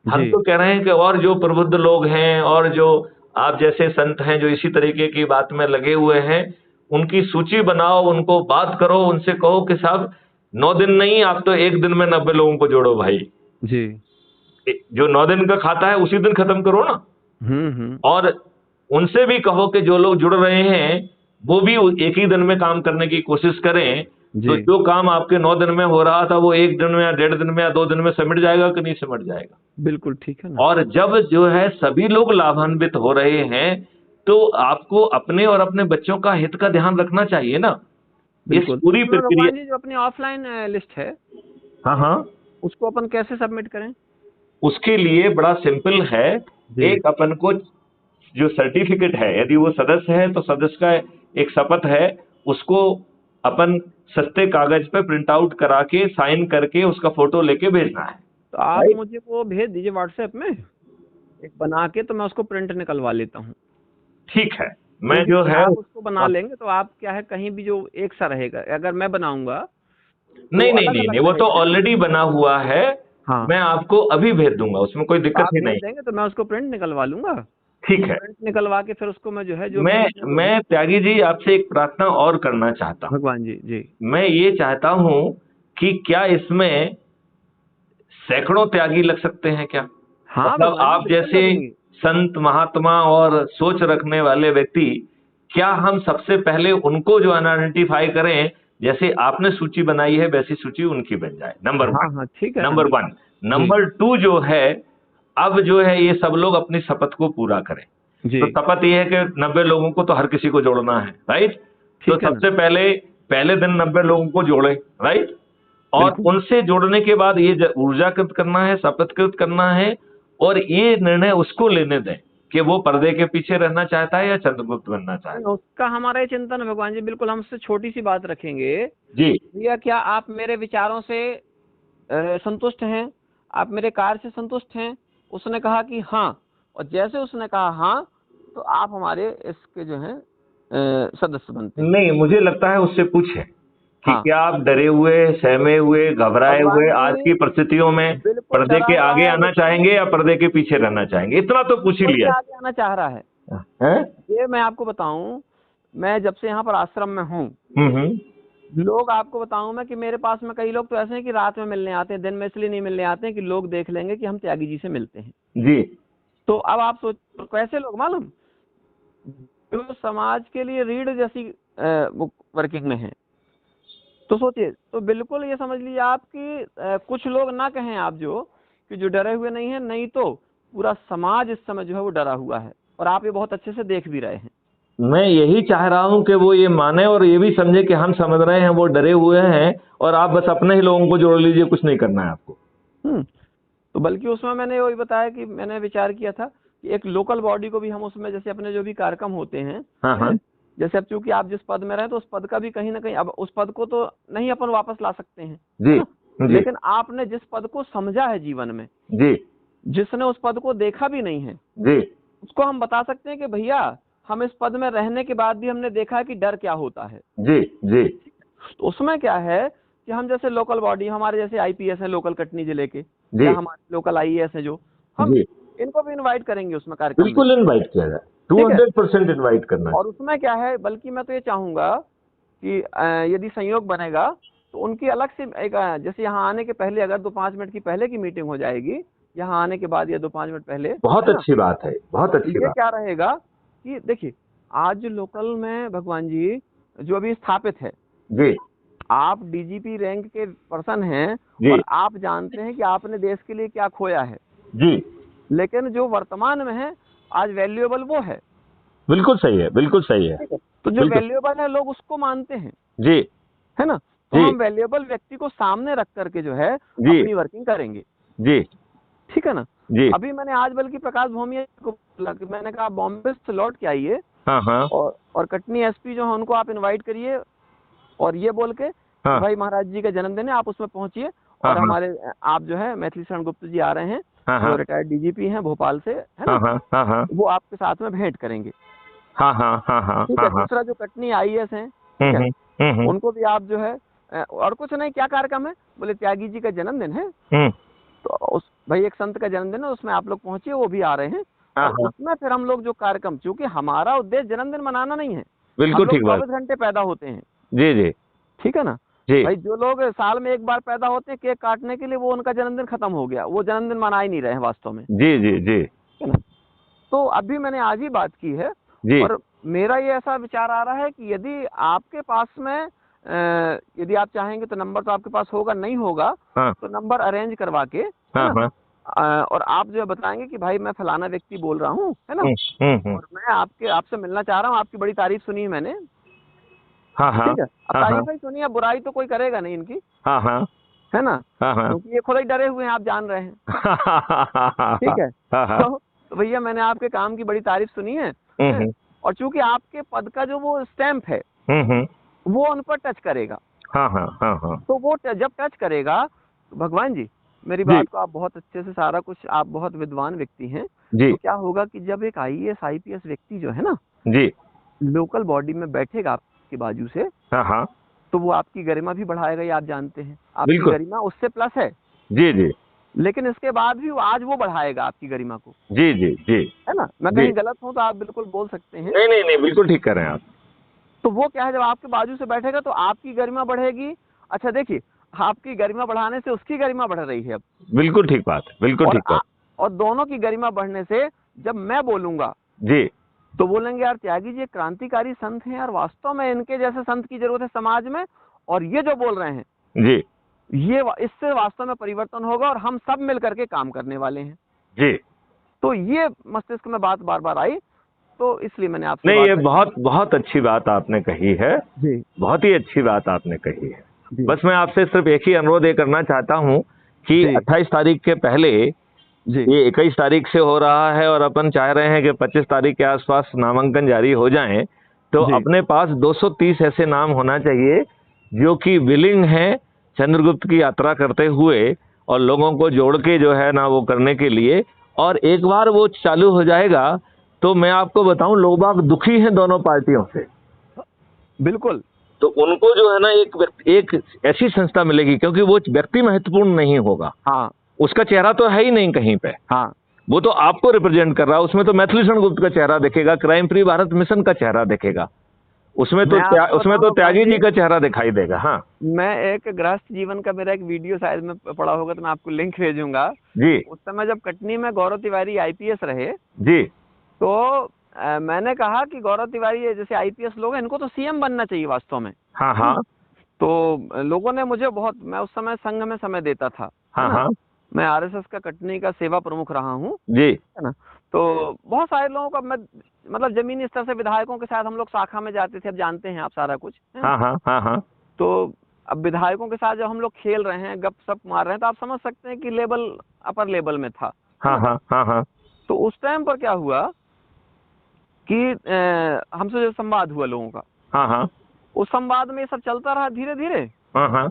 हम जी तो कह रहे हैं कि और जो प्रबुद्ध लोग हैं और जो आप जैसे संत हैं जो इसी तरीके की बात में लगे हुए हैं, उनकी सूची बनाओ, उनको बात करो, उनसे कहो कि साहब 9 दिन नहीं, आप तो एक दिन में 90 लोगों को जोड़ो भाई। जी जो 9 दिन का खाता है उसी दिन खत्म करो ना। और उनसे भी कहो कि जो लोग जुड़ रहे हैं वो भी एक ही दिन में काम करने की कोशिश करें। तो जी जो काम आपके 9 दिन में हो रहा था वो 1 दिन में या 1.5 दिन में या 2 दिन में सिमट जाएगा कि नहीं सिमट जाएगा। बिल्कुल ठीक है ना। और जब जो है सभी लोग लाभान्वित हो रहे हैं तो आपको अपने और अपने बच्चों का हित का ध्यान रखना चाहिए ना। इस बिल्कुल। पूरी तो प्रक्रिया। भगवान जी, जो अपनी ऑफलाइन लिस्ट है हाँ हाँ, उसको अपन कैसे सबमिट करें? उसके लिए बड़ा सिंपल है। जी एक अपन को जो सर्टिफिकेट है, यदि वो सदस्य है तो सदस्य का एक शपथ है, उसको अपन सस्ते कागज पे प्रिंट आउट करा के साइन करके उसका फोटो लेके भेजना है। तो आप राइट, मुझे वो भेज दीजिए व्हाट्सएप में, एक बना के, तो मैं उसको प्रिंट निकलवा लेता हूँ। ठीक है। मैं क्योंकि जो है आप उसको बना लेंगे तो आप क्या है, कहीं भी जो एक सा रहेगा, अगर मैं बनाऊंगा तो नहीं वो नहीं अलग नहीं नहीं, अलग वो तो रहेगा, है ना? ऑलरेडी बना हुआ है। हाँ, मैं आपको अभी भेज दूंगा, उसमें कोई तो दिक्कत आप ही भेज नहीं। देंगे तो मैं उसको प्रिंट निकलवा लूंगा। ठीक है। प्रिंट निकलवा के फिर उसको मैं जो है, जो भी मैं डिटेल होगी। मैं त्यागी जी आपसे एक प्रार्थना और करना चाहता हूँ। भगवान जी, जी। मैं ये चाहता हूँ कि क्या इसमें सैकड़ों त्यागी लग सकते हैं क्या? हाँ मतलब भगवान जी, आप बिल्कुल जैसे लगेंगे। संत महात्मा और सोच रखने वाले व्यक्ति, क्या हम सबसे पहले उनको जो आइडेंटिफाई करें, जैसे आपने सूची बनाई है वैसी सूची उनकी बन जाए? नंबर हाँ वन। हाँ, ठीक है ना, नंबर बिल्कुल। वन। जी नंबर टू जो है, अब जो है ये सब लोग अपनी शपथ को पूरा करें। जी, तो शपथ ये है कि 90 लोगों को तो हर किसी को जोड़ना है, राइट? तो ठीक है ना, सबसे पहले पहले दिन 90 लोगों को जोड़े, राइट? और बिल्कुल। उनसे जोड़ने के बाद ये ऊर्जाकृत करना है, शपथकृत करना है, और ये निर्णय उसको लेने दें कि वो पर्दे के पीछे रहना चाहता है या चंद्रगुप्त बनना नहीं, चाहता उसका हमारा ये चिंतन है भगवान जी, बिल्कुल। हम उससे छोटी सी बात रखेंगे, है। जी भैया क्या आप मेरे विचारों से संतुष्ट हैं? आप मेरे कार्य से संतुष्ट हैं? उसने कहा कि हाँ, और जैसे उसने कहा हाँ, तो आप हमारे इसके जो है सदस्य बनते हैं। नहीं, मुझे लगता है उससे पूछें कि हाँ, क्या आप डरे हुए, सहमे हुए, घबराए हुए भगवान आज जी की परिस्थितियों में बिल्कुल पर्दे डरा के हुआ आगे है, आना लेकिन चाहेंगे या पर्दे के पीछे रहना चाहेंगे? इतना तो पूछ ही बिल्कुल लिया ये आगे आना चाह रहा है। है। ये मैं आपको बताऊं, मैं जब से यहाँ पर आश्रम में हूँ, हम्म। लोग, आपको बताऊं मैं, कि मेरे पास में कई लोग तो ऐसे हैं कि रात में मिलने आते हैं, दिन में इसलिए नहीं मिलने आते हैं कि लोग देख लेंगे कि हम त्यागी जी से मिलते हैं। जी तो अब आप सोच, कैसे लोग मालूम, जो समाज के लिए रीढ़ जैसी वर्किंग में है। तो सोचिए, तो बिल्कुल ये समझ लीजिए आप कि कुछ लोग ना कहें आप जो, कि जो डरे हुए नहीं है, नहीं तो पूरा समाज इस समय जो है वो डरा हुआ है, और आप ये बहुत अच्छे से देख भी रहे हैं। मैं यही चाह रहा हूं कि वो ये माने और ये भी समझे कि हम समझ रहे हैं वो डरे हुए हैं, और आप बस अपने ही लोगों को जोड़ लीजिए, कुछ नहीं करना है आपको। हम्म। तो बल्कि उसमें मैंने वही बताया कि मैंने विचार किया था कि एक लोकल बॉडी को भी हम उसमें, जैसे अपने जो भी कार्यक्रम होते हैं, हाँ हाँ। जैसे अब चूंकि आप जिस पद में रहे, तो उस पद का भी कहीं ना कहीं, अब उस पद को तो नहीं अपन वापस ला सकते हैं, है जी ना? जी लेकिन आपने जिस पद को समझा है जीवन में, जी जिसने उस पद को देखा भी नहीं है, जी उसको हम बता सकते हैं कि भैया, हम इस पद में रहने के बाद भी हमने देखा है कि डर क्या होता है। जी जी तो उसमें क्या है कि हम जैसे लोकल बॉडी, हमारे जैसे आईपीएस है लोकल कटनी जिले के, जी या हमारे लोकल आईएएस है, जो हम जी इनको भी इनवाइट करेंगे उसमें कार्यक्रम में। बिल्कुल इनवाइट किया जाए, ठीक है। 200% इनवाइट करना और उसमें क्या है, बल्कि मैं तो ये चाहूंगा कि यदि संयोग बनेगा तो उनकी अलग से एक जैसे यहाँ आने के पहले अगर 2-5 मिनट की पहले की मीटिंग हो जाएगी, यहाँ आने के बाद या 2-5 मिनट पहले, बहुत है ना? अच्छी बात है, बहुत तो अच्छी ये बात। क्या रहेगा कि देखिए, आज जो लोकल में भगवान जी जो अभी स्थापित है, जी आप डीजीपी रैंक के पर्सन हैं, जी और आप जानते हैं कि आपने देश के लिए क्या खोया है, जी लेकिन जो वर्तमान में है आज वैल्यूएबल वो है। बिल्कुल सही है, बिल्कुल सही है। ठीक है। तो जो बिल्कुल। वैल्यूएबल है लोग उसको मानते हैं, जी है ना? तो जी हम वैल्यूएबल व्यक्ति को सामने रख करके जो है जी अपनी वर्किंग करेंगे। जी ठीक है ना? जी अभी मैंने आज बल्कि प्रकाश भौमिया को बोला कि मैंने कहा बॉम्बे से लौट के आइए, हाँ हाँ और कटनी एसपी जो है उनको आप इनवाइट करिए, और ये बोल के कि हाँ भाई महाराज जी का जन्मदिन है, आप उसमें पहुंचिए, हाँ और हाँ हमारे आप जो है मैथिली शरण गुप्त जी आ रहे हैं, हाँ जो हाँ रिटायर्ड डीजीपी हैं भोपाल से, है हाँ ना? हाँ हाँ हाँ वो आपके साथ में भेंट करेंगे। हाँ हाँ हाँ हाँ ठीक हाँ है। हाँ। दूसरा जो कटनी आईएएस हैं, ठीक है, हम्म। उनको भी आप जो है और कुछ नहीं, क्या कार्यक्रम है, बोले त्यागी जी का जन्मदिन है, हम्म। तो उस भाई एक संत का जन्मदिन है, उसमें आप लोग पहुंचिए, वो भी आ रहे हैं, हाँ और हाँ उसमें फिर हम लोग जो कार्यक्रम, क्योंकि हमारा उद्देश्य जन्मदिन मनाना नहीं है, हम बिल्कुल लोग ठीक बात। 24 घंटे पैदा होते हैं। जी जी ठीक है ना? जी भाई जो लोग साल में एक बार पैदा होते हैं केक काटने के लिए, वो उनका जन्मदिन खत्म हो गया, वो जन्मदिन मना ही नहीं रहे हैं वास्तव में। जी जी जी है ना? तो अभी मैंने आज ही बात की है जी और मेरा ये ऐसा विचार आ रहा है कि यदि आपके पास में यदि आप चाहेंगे तो नंबर तो आपके पास होगा, नहीं होगा हाँ तो नंबर अरेंज करवा के, है हाँ ना, हाँ और आप जो है बताएंगे कि भाई मैं फलाना व्यक्ति बोल रहा हूँ, है ना, हम्म। और मैं आपसे मिलना चाह रहा हूँ, आपकी बड़ी तारीफ सुनी है मैंने। हाँ हाँ ठीक है, अब हाँ हाँ तारीफ ही सुनी है, बुराई तो कोई करेगा नहीं इनकी, हाँ हाँ है ना, हाँ हाँ क्योंकि ये खुद ही डरे हुए हैं, आप जान रहे हैं। हाँ ठीक है, हाँ तो भैया मैंने आपके काम की बड़ी तारीफ सुनी है, हम्म और चूंकि आपके पद का जो वो स्टैंप है हम्म वो उन पर टच करेगा, हाँ हाँ हाँ हाँ तो वो जब टच करेगा तो भगवान जी, मेरी जी बात को आप बहुत अच्छे से सारा कुछ, आप बहुत विद्वान व्यक्ति हैं, जी तो क्या होगा कि जब एक आईएएस आईपीएस व्यक्ति जो है ना जी लोकल बॉडी में बैठेगा आपके बाजू से, हाँ हाँ तो वो आपकी गरिमा भी बढ़ाएगा, ये आप जानते हैं, आपकी बिल्कुल गरिमा उससे प्लस है, जी जी लेकिन इसके बाद भी आज वो बढ़ाएगा आपकी गरिमा को, जी जी जी है ना। मैं जी कहीं गलत हूं तो आप बिल्कुल बोल सकते हैं। नहीं नहीं नहीं, बिल्कुल ठीक कर रहे हैं आप। तो वो क्या है, जब आपके बाजू से बैठेगा तो आपकी गरिमा बढ़ेगी। अच्छा देखिए, आपकी गरिमा बढ़ाने से उसकी गरिमा बढ़ रही है अब, बिल्कुल ठीक बात है, बिल्कुल ठीक बात। और दोनों की गरिमा बढ़ने से जब मैं बोलूंगा जी तो बोलेंगे यार त्यागी जी ये क्रांतिकारी संत हैं यार, वास्तव में इनके जैसे संत की जरूरत है समाज में, और ये जो बोल रहे हैं जी ये इससे वास्तव में परिवर्तन होगा और हम सब मिल करके काम करने वाले हैं। जी तो ये मस्तिष्क में बात बार बार आई, तो इसलिए मैंने आपसे नहीं, बात ये करी। बहुत बहुत अच्छी बात आपने कही है, जी बहुत ही अच्छी बात आपने कही है। जी बस मैं आपसे सिर्फ एक ही अनुरोध ये करना चाहता हूँ कि जी 28 तारीख के पहले, जी ये 21 तारीख से हो रहा है और अपन चाह रहे हैं कि 25 तारीख के आसपास नामांकन जारी हो जाएं, तो जी अपने पास 230 ऐसे नाम होना चाहिए जो कि विलिंग हैं चंद्रगुप्त की यात्रा करते हुए और लोगों को जोड़ के जो है ना वो करने के लिए। और एक बार वो चालू हो जाएगा तो मैं आपको बताऊं, लोग बाग दुखी हैं दोनों पार्टियों से, बिल्कुल। तो उनको जो है ना एक ऐसी संस्था मिलेगी, क्योंकि वो व्यक्ति महत्वपूर्ण नहीं होगा, हाँ उसका चेहरा तो है ही नहीं कहीं पे, हाँ वो तो आपको रिप्रेजेंट कर रहा है, उसमें तो मैथिलीशरण गुप्त का चेहरा दिखेगा, क्राइम फ्री भारत मिशन का चेहरा दिखेगा, उसमें तो त्यागी जी का चेहरा दिखाई देगा। हाँ, मैं एक गृहस्थ जीवन का मेरा एक वीडियो शायद में पड़ा होगा तो मैं आपको लिंक भेजूंगा जी उस समय जब कटनी में गौरव तिवारी आईपीएस रहे, जी तो मैंने कहा कि गौरव तिवारी ये जैसे आईपीएस लोग हैं इनको तो सीएम बनना चाहिए वास्तव में। हाँ हाँ तो लोगों ने मुझे बहुत, मैं उस समय संघ में समय देता था, हाँ हाँ मैं आरएसएस का कटनी का सेवा प्रमुख रहा हूँ, जी है ना। तो बहुत सारे लोगों का मैं मतलब जमीनी स्तर से विधायकों के साथ हम लोग शाखा में जाते थे, अब जानते हैं आप सारा कुछ, है ना? हाँ हाँ हाँ हाँ तो अब विधायकों के साथ जब हम लोग खेल रहे हैं, गप सप मार रहे हैं, तो आप समझ सकते हैं कि लेवल अपर लेवल में था। हाँ हाँ हाँ हाँ तो उस टाइम पर क्या हुआ कि हमसे जो संवाद हुआ लोगों का, हाँ हाँ उस संवाद में ये सब चलता रहा धीरे धीरे, हाँ हाँ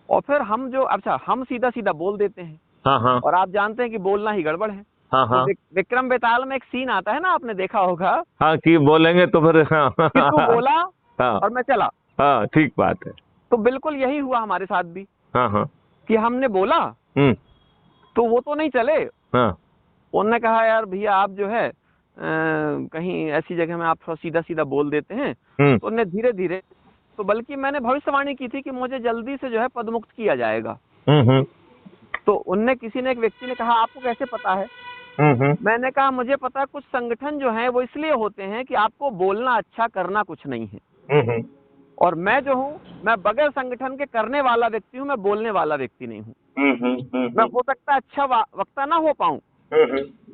और फिर हम जो, अच्छा हम सीधा सीधा बोल देते हैं, हाँ हाँ और आप जानते हैं कि बोलना ही गड़बड़ है। हाँ हाँ तो विक्रम बेताल में एक सीन आता है ना, आपने देखा होगा, हाँ कि बोलेंगे तो फिर हाँ कि तू बोला हाँ और मैं चला। हाँ ठीक बात है। तो बिल्कुल यही हुआ हमारे साथ भी, हाँ हाँ कि हमने बोला तो वो तो नहीं चले, हाँ उन्होंने कहा यार भैया आप जो है कहीं ऐसी जगह में आप थोड़ा सीधा सीधा बोल देते हैं, तो उन्हें धीरे धीरे, तो बल्कि मैंने भविष्यवाणी की थी कि मुझे जल्दी से जो है पदमुक्त किया जाएगा। तो उनने किसी ने, एक व्यक्ति ने कहा आपको कैसे पता है? मैंने कहा मुझे पता है, कुछ संगठन जो है वो इसलिए होते हैं कि आपको बोलना अच्छा करना कुछ नहीं है, और मैं जो हूँ मैं बगैर संगठन के करने वाला व्यक्ति हूँ, मैं बोलने वाला व्यक्ति नहीं हूँ। मैं हो सकता है अच्छा वक्ता ना हो पाऊं,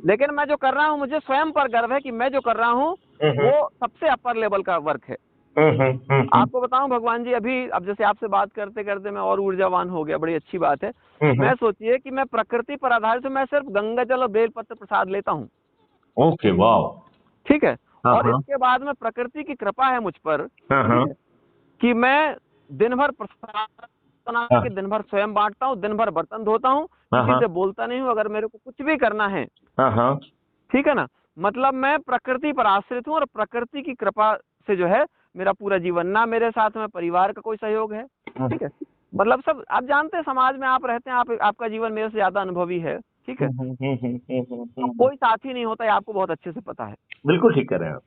लेकिन मैं जो कर रहा हूँ मुझे स्वयं पर गर्व है कि मैं जो कर रहा हूँ वो सबसे अपर लेवल का वर्क है। आपको बताऊं भगवान जी, अभी अब जैसे आपसे बात करते करते मैं और ऊर्जावान हो गया, बड़ी अच्छी बात है। मैं सोचिए कि मैं प्रकृति पर आधारित, मैं सिर्फ गंगा जल और बेलपत्र प्रसाद लेता हूँ। ओके वाह, ठीक है। और इसके बाद में प्रकृति की कृपा है मुझ पर कि मैं दिन भर प्रसाद बना के दिन भर स्वयं बांटता हूँ, दिन भर बर्तन धोता हूँ, किसी से बोलता नहीं हूँ। अगर मेरे को कुछ भी करना है, ठीक है ना, मतलब मैं प्रकृति पर आश्रित हूँ, और प्रकृति की कृपा से जो है मेरा पूरा जीवन, ना मेरे साथ में परिवार का कोई सहयोग है, ठीक है, मतलब सब आप जानते हैं, समाज में आप रहते हैं, आपका जीवन मेरे से ज्यादा अनुभवी है, ठीक है। कोई साथी नहीं होता है, आपको बहुत अच्छे से पता है। बिल्कुल ठीक कर रहे हैं आप,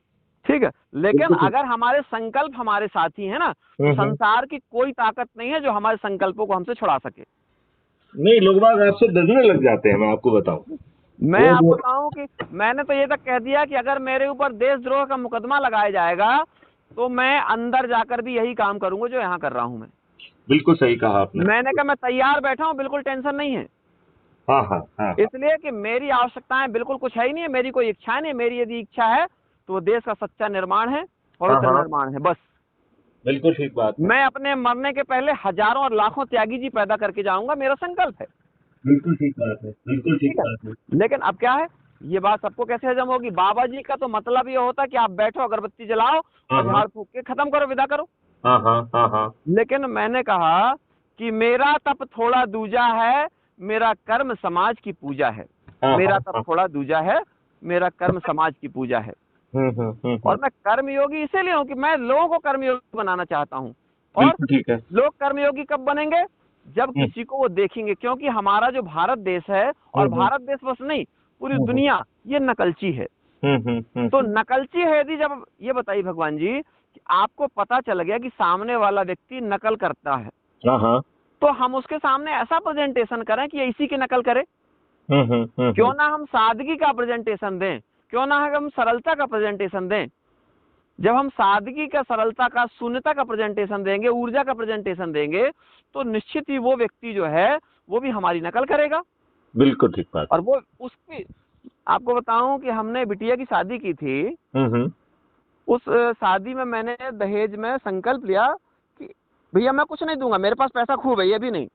ठीक है। लेकिन अगर हमारे संकल्प हमारे साथी है ना, तो संसार की कोई ताकत नहीं है जो हमारे संकल्पों को हमसे छुड़ा सके। नहीं, लोग बाग आपसे डरने लग जाते हैं, मैं आपको बताऊं। मैं आपको बताऊं कि मैंने तो ये तक कह दिया कि अगर मेरे ऊपर देशद्रोह का मुकदमा लगाया जाएगा तो मैं अंदर जाकर भी यही काम करूंगा जो यहाँ कर रहा हूं मैं। बिल्कुल सही कहा आपने। मैंने कहा मैं तैयार बैठा हूं, बिल्कुल टेंशन नहीं है। हाँ हाँ हाँ। इसलिए कि मेरी आवश्यकताएं बिल्कुल कुछ है ही नहीं है, मेरी कोई इच्छा नहीं है। मेरी यदि इच्छा है तो वो देश का सच्चा निर्माण है, पवित्र निर्माण है, बस। बिल्कुल ठीक बात है। मैं अपने मरने के पहले हजारों और लाखों त्यागी जी पैदा करके जाऊंगा, मेरा संकल्प है। बिल्कुल ठीक बात है, बिल्कुल ठीक ठीक है, बात है। लेकिन अब क्या है, ये बात सबको कैसे हजम होगी? बाबा जी का तो मतलब ये होता है कि आप बैठो, अगरबत्ती जलाओ और झाड़ फूक के खत्म करो, विदा करो। हाँ हाँ हाँ हाँ। लेकिन मैंने कहा कि मेरा तप थोड़ा दूजा है, मेरा कर्म समाज की पूजा है। मेरा तप थोड़ा दूजा है, मेरा कर्म समाज की पूजा है। और मैं कर्मयोगी इसीलिए हूँ कि मैं लोगों को कर्मयोगी बनाना चाहता हूँ। और ठीक है। लोग कर्मयोगी कब बनेंगे? जब किसी को वो देखेंगे, क्योंकि हमारा जो भारत देश है, और भारत देश बस नहीं, पूरी दुनिया ये नकलची है। तो नकलची है यदि, जब ये बताइए भगवान जी कि आपको पता चल गया कि सामने वाला व्यक्ति नकल करता है, तो हम उसके सामने ऐसा प्रेजेंटेशन करें कि ये इसी की नकल करे। क्यों ना हम सादगी का प्रेजेंटेशन दें, क्यों ना हम सरलता का प्रेजेंटेशन दें। जब हम सादगी का, सरलता का, शून्यता का प्रेजेंटेशन देंगे, ऊर्जा का प्रेजेंटेशन देंगे, तो निश्चित ही वो व्यक्ति जो है वो भी हमारी नकल करेगा। बिल्कुल ठीक बात। और वो उसकी, आपको बताऊं कि हमने बिटिया की शादी की थी। उस शादी में मैंने दहेज में संकल्प लिया कि भैया मैं कुछ नहीं दूंगा, मेरे पास पैसा खूब है, ये भी नहीं।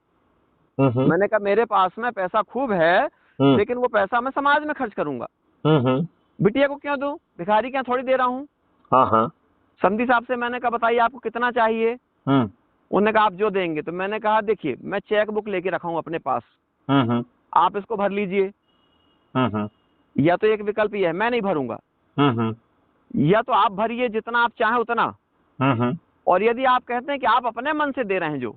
मैंने कहा मेरे पास में पैसा खूब है, लेकिन वो पैसा मैं समाज में खर्च करूंगा। बिटिया को क्यों दूं? भिखारी क्या थोड़ी दे रहा हूँ। संधि साहब से मैंने कहा बताइए आपको कितना चाहिए? उन्होंने कहा आप जो देंगे। तो मैंने कहा देखिए मैं चेक बुक लेके रखा हूँ अपने पास, आप इसको भर लीजिए। या तो एक विकल्प ये है मैं नहीं भरूंगा, या तो आप भरिए जितना आप चाहें उतना। और यदि आप कहते हैं कि आप अपने मन से दे रहे हैं जो,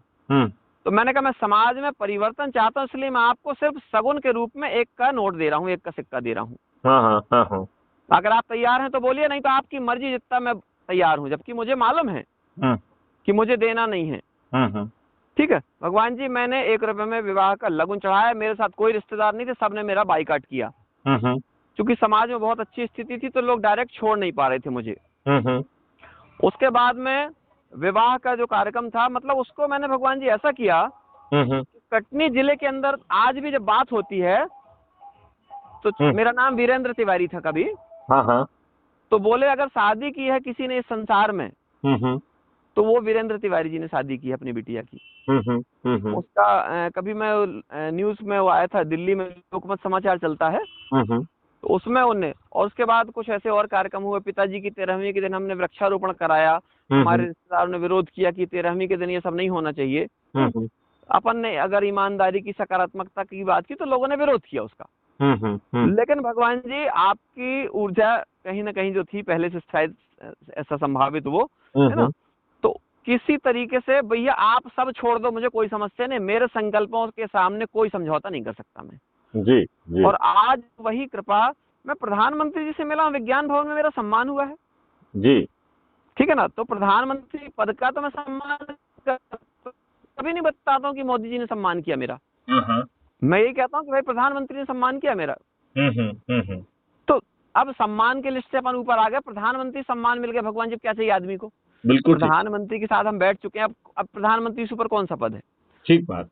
तो मैंने कहा मैं समाज में परिवर्तन चाहता हूँ, इसलिए मैं आपको सिर्फ सगुन के रूप में 1 का नोट दे रहा हूँ, 1 का सिक्का दे रहा हूँ। अगर आप तैयार हैं तो बोलिए, नहीं तो आपकी मर्जी, जितना मैं तैयार हूँ, जबकि मुझे मालूम है कि मुझे देना नहीं है। ठीक है भगवान जी, मैंने 1 रुपए में विवाह का लगुन चढ़ाया। मेरे साथ कोई रिश्तेदार नहीं थे, सबने मेरा बाइकाट किया। क्योंकि समाज में बहुत अच्छी स्थिति थी, तो लोग डायरेक्ट छोड़ नहीं पा रहे थे मुझे। उसके बाद में विवाह का जो कार्यक्रम था, मतलब उसको मैंने भगवान जी ऐसा किया, कटनी जिले के अंदर आज भी जब बात होती है तो मेरा नाम वीरेंद्र तिवारी था कभी। तो बोले अगर शादी की है किसी ने इस संसार में, तो वो वीरेंद्र तिवारी जी ने शादी की है अपनी बिटिया की। उसका कभी मैं न्यूज में वो आया था, दिल्ली में लोकमत समाचार चलता है, तो उसमें उनने, और उसके बाद कुछ ऐसे और कार्यक्रम हुए। पिताजी की 13वीं के दिन हमने वृक्षारोपण कराया। हमारे रिश्तेदारों ने विरोध किया कि 13वीं के दिन ये सब नहीं होना चाहिए। अपन ने अगर ईमानदारी की, सकारात्मकता की बात की, तो लोगों ने विरोध किया उसका। लेकिन भगवान जी आपकी ऊर्जा कहीं ना कहीं जो थी पहले से शायद ऐसा संभावित वो है ना, तो किसी तरीके से भैया आप सब छोड़ दो, मुझे कोई समस्या नहीं, मेरे संकल्पों के सामने कोई समझौता नहीं कर सकता मैं। जी। और आज वही कृपा, मैं प्रधानमंत्री जी से मिला हूँ, विज्ञान भवन में मेरा सम्मान हुआ है जी। ठीक है ना, तो प्रधानमंत्री पद का तो मैं सम्मान कभी नहीं बताता हूँ कि मोदी जी ने सम्मान किया मेरा। मैं यही कहता हूँ कि भाई प्रधानमंत्री ने सम्मान किया मेरा। तो अब सम्मान के लिस्ट से अपन ऊपर आ गए, प्रधानमंत्री सम्मान मिल गया। भगवान जी क्या चाहिए आदमी को? बिल्कुल, प्रधानमंत्री के साथ हम बैठ चुके हैं। अब प्रधानमंत्री से ऊपर कौन सा पद है? ठीक बात।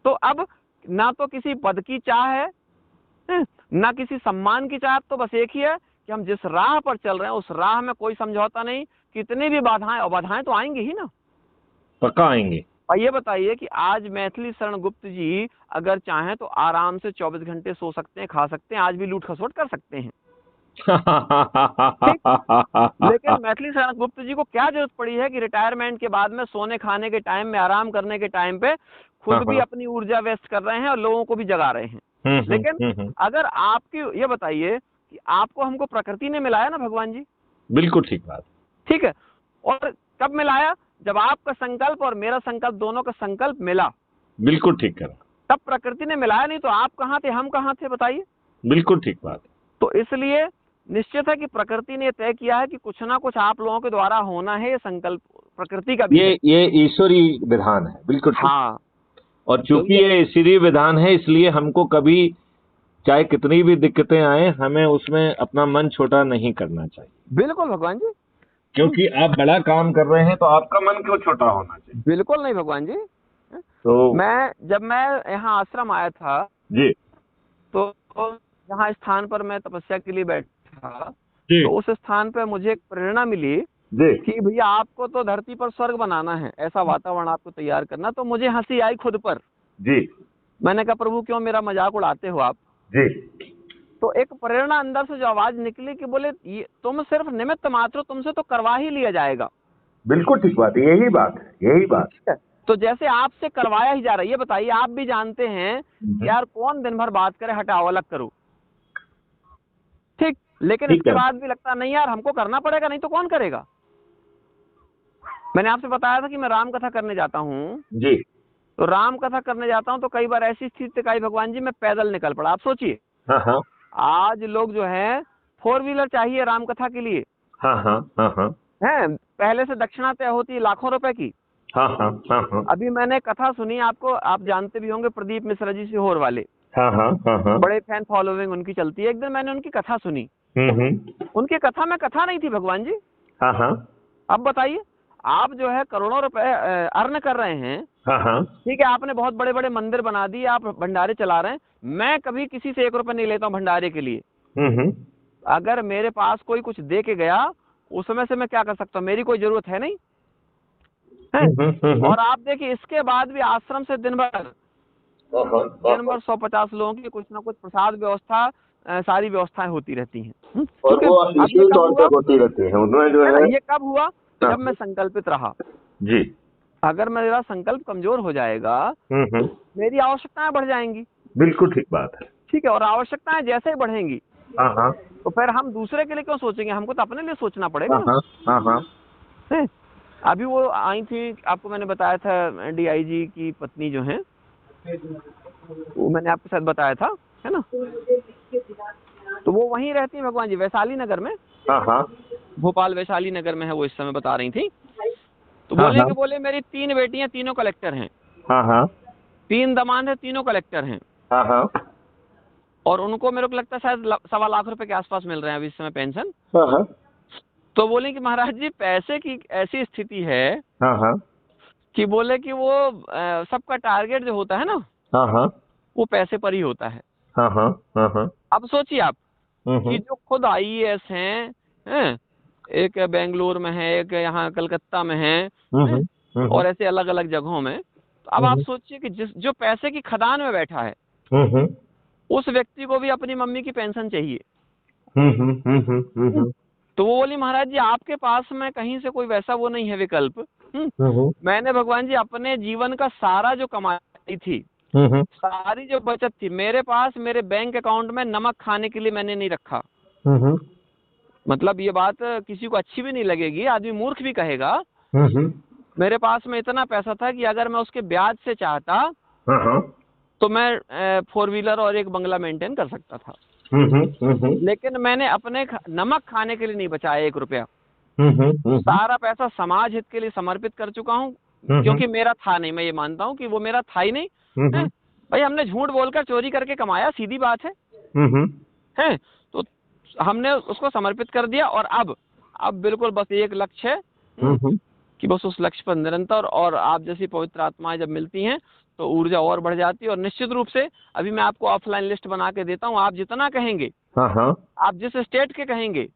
तो अब ना तो किसी पद की चाह है, ना किसी सम्मान की चाह, तो बस एक ही है कि हम जिस राह पर चल रहे हैं उस राह में कोई समझौता नहीं। कितनी भी बाधाएं, और बाधाएं तो आएंगी ही ना, पक्का आएंगे। और ये बताइए कि आज मैथिली शरण गुप्त जी अगर चाहें तो आराम से 24 घंटे सो सकते हैं, खा सकते हैं, आज भी लूट खसोट कर सकते हैं। लेकिन मैथिली शरण गुप्त जी को क्या जरूरत पड़ी है कि रिटायरमेंट के बाद में सोने खाने के टाइम में, आराम करने के टाइम पे खुद भी अपनी ऊर्जा वेस्ट कर रहे हैं और लोगों को भी जगा रहे हैं। लेकिन अगर आपकी, ये बताइए कि आपको हमको प्रकृति ने मिलाया ना भगवान जी। बिल्कुल ठीक बात। ठीक है, और कब मिलाया? जब आपका संकल्प और मेरा संकल्प, दोनों का संकल्प मिला। बिल्कुल ठीक करा, तब प्रकृति ने मिलाया, नहीं तो आप कहाँ थे, हम कहाँ थे, बताइए। बिल्कुल ठीक बात। तो इसलिए निश्चित है कि प्रकृति ने तय किया है कि कुछ ना कुछ आप लोगों के द्वारा होना है। ये संकल्प प्रकृति का भी ये ईश्वरीय विधान है। बिल्कुल हाँ। और चूंकि ये ईश्वरीय विधान है, इसलिए हमको कभी चाहे कितनी भी दिक्कतें आए, हमें उसमें अपना मन छोटा नहीं करना चाहिए। बिल्कुल भगवान जी। क्योंकि आप बड़ा काम कर रहे हैं तो आपका मन क्यों छोटा होना चाहिए? बिल्कुल नहीं भगवान जी। तो जब मैं यहाँ आश्रम आया था, जी तो जहाँ स्थान पर मैं तपस्या के लिए बैठा, जी तो उस स्थान पर मुझे एक प्रेरणा मिली जी कि भैया आपको तो धरती पर स्वर्ग बनाना है, ऐसा वातावरण आपको तैयार करना। तो मुझे हंसी आई खुद पर। जी मैंने कहा प्रभु क्यों मेरा मजाक उड़ाते हो आप। जी तो एक प्रेरणा अंदर से जो आवाज निकली कि बोले ये तुम सिर्फ निमित्त मात्र हो, तुमसे तो करवा ही लिया जाएगा। बिल्कुल ठीक बात है, यही बात है, यही बात। ठीक है, तो जैसे आपसे करवाया ही जा रहा है, ये बताइए आप भी जानते हैं यार कौन दिन भर बात करे, हटाओ अलग करो, ठीक। लेकिन ठीक इसके है बाद भी लगता नहीं यार हमको करना पड़ेगा, नहीं तो कौन करेगा। मैंने आपसे बताया था कि मैं राम कथा करने जाता हूँ, जी। तो राम कथा करने जाता हूँ तो कई बार ऐसी स्थिति आई भगवान जी मैं पैदल निकल पड़ा। आप सोचिए, हाँ हाँ आज लोग जो है 4 व्हीलर चाहिए राम कथा के लिए, हाँ हाँ हाँ हाँ है पहले से दक्षिणा तय होती है लाखों रुपए की। हाँ हाँ हाँ हाँ अभी मैंने कथा सुनी, आपको आप जानते भी होंगे प्रदीप मिश्रा जी सीहोर वाले, हाँ हाँ हाँ हाँ बड़े फैन फॉलोइंग उनकी चलती है। एक दिन मैंने उनकी कथा सुनी, उनकी कथा में कथा नहीं थी भगवान जी। हाँ हाँ अब बताइए, आप जो है करोड़ों रुपए अर्न कर रहे हैं, हाँ हाँ ठीक है, आपने बहुत बड़े बड़े मंदिर बना दिए, आप भंडारे चला रहे हैं। मैं कभी किसी से 1 रुपए नहीं लेता हूँ भंडारे के लिए। अगर मेरे पास कोई कुछ दे के गया, उस समय से मैं क्या कर सकता हूँ, मेरी कोई जरूरत है नहीं है। और आप देखिए इसके बाद भी आश्रम से दिन भर 150 लोगों की कुछ ना कुछ प्रसाद व्यवस्था, सारी व्यवस्थाएं होती रहती हैं। और वो अब ये इसी कब तौर पे हुआ, होती रहती है उनमें जो है ना, है। ये कब हुआ जब मैं संकल्पित रहा। जी। अगर मेरा संकल्प कमजोर हो जाएगा, मेरी आवश्यकताएं बढ़ जाएंगी। बिल्कुल ठीक बात है। ठीक है, और आवश्यकताएं जैसे ही बढ़ेंगी, हाँ हाँ तो फिर हम दूसरे के लिए क्यों सोचेंगे, हमको तो अपने लिए सोचना पड़ेगा हाँ ना। हाँ हाँ हैं? अभी वो आई थी, आपको मैंने बताया था डीआईजी की पत्नी जो है, वो मैंने आपके साथ बताया था, है ना। तो वो वहीं रहती है भगवान जी, वैशाली नगर में। हाँ हाँ भोपाल वैशाली नगर में है वो, इस समय बता रही थी। तो हाँ बोले कि बोले मेरी 3 बेटियां, तीनों कलेक्टर हैं, हाँ हाँ 3 दामाद है, तीनों कलेक्टर हैं। हाँ हाँ और उनको मेरे को लगता है शायद 1.25 लाख रुपए के आसपास मिल रहे हैं अभी इस समय पेंशन। हाँ हाँ तो बोले कि महाराज जी पैसे की ऐसी स्थिति है हाँ हाँ कि बोले कि वो सबका टारगेट जो होता है ना, हाँ हाँ वो पैसे पर ही होता है। हाँ हाँ हाँ हाँ अब सोचिए आप कि जो खुद आईएएस हैं, एक बेंगलोर में है, एक यहाँ कलकत्ता में है, और ऐसे अलग अलग जगहों में। तो अब आप सोचिए कि जो पैसे की खदान में बैठा है, उस व्यक्ति को भी अपनी मम्मी की पेंशन चाहिए। तो वो बोली महाराज जी आपके पास में कहीं से कोई वैसा वो नहीं है विकल्प। मैंने भगवान जी अपने जीवन का सारा जो कमाई थी, सारी जो बचत थी मेरे पास, मेरे बैंक अकाउंट में नमक खाने के लिए मैंने नहीं रखा। मतलब ये बात किसी को अच्छी भी नहीं लगेगी, आदमी मूर्ख भी कहेगा। मेरे पास में इतना पैसा था कि अगर मैं उसके ब्याज से चाहता तो मैं 4 व्हीलर और एक बंगला मेंटेन कर सकता था। लेकिन मैंने अपने नमक खाने के लिए नहीं बचाया 1 रुपया। सारा पैसा समाज हित के लिए समर्पित कर चुका हूँ, क्योंकि मेरा था नहीं। मैं ये मानता हूँ कि वो मेरा था ही नहीं। भाई हमने झूठ बोलकर चोरी करके कमाया, सीधी बात है। तो हमने उसको समर्पित कर दिया। और अब बिल्कुल बस एक लक्ष्य है कि बस उस लक्ष्य पर निरंतर, और आप जैसी पवित्र आत्माएं जब मिलती हैं तो ऊर्जा और बढ़ जाती है। और निश्चित रूप से अभी मैं आपको ऑफलाइन लिस्ट बना के देता हूँ, आप जितना कहेंगे, आप जिस स्टेट के कहेंगे,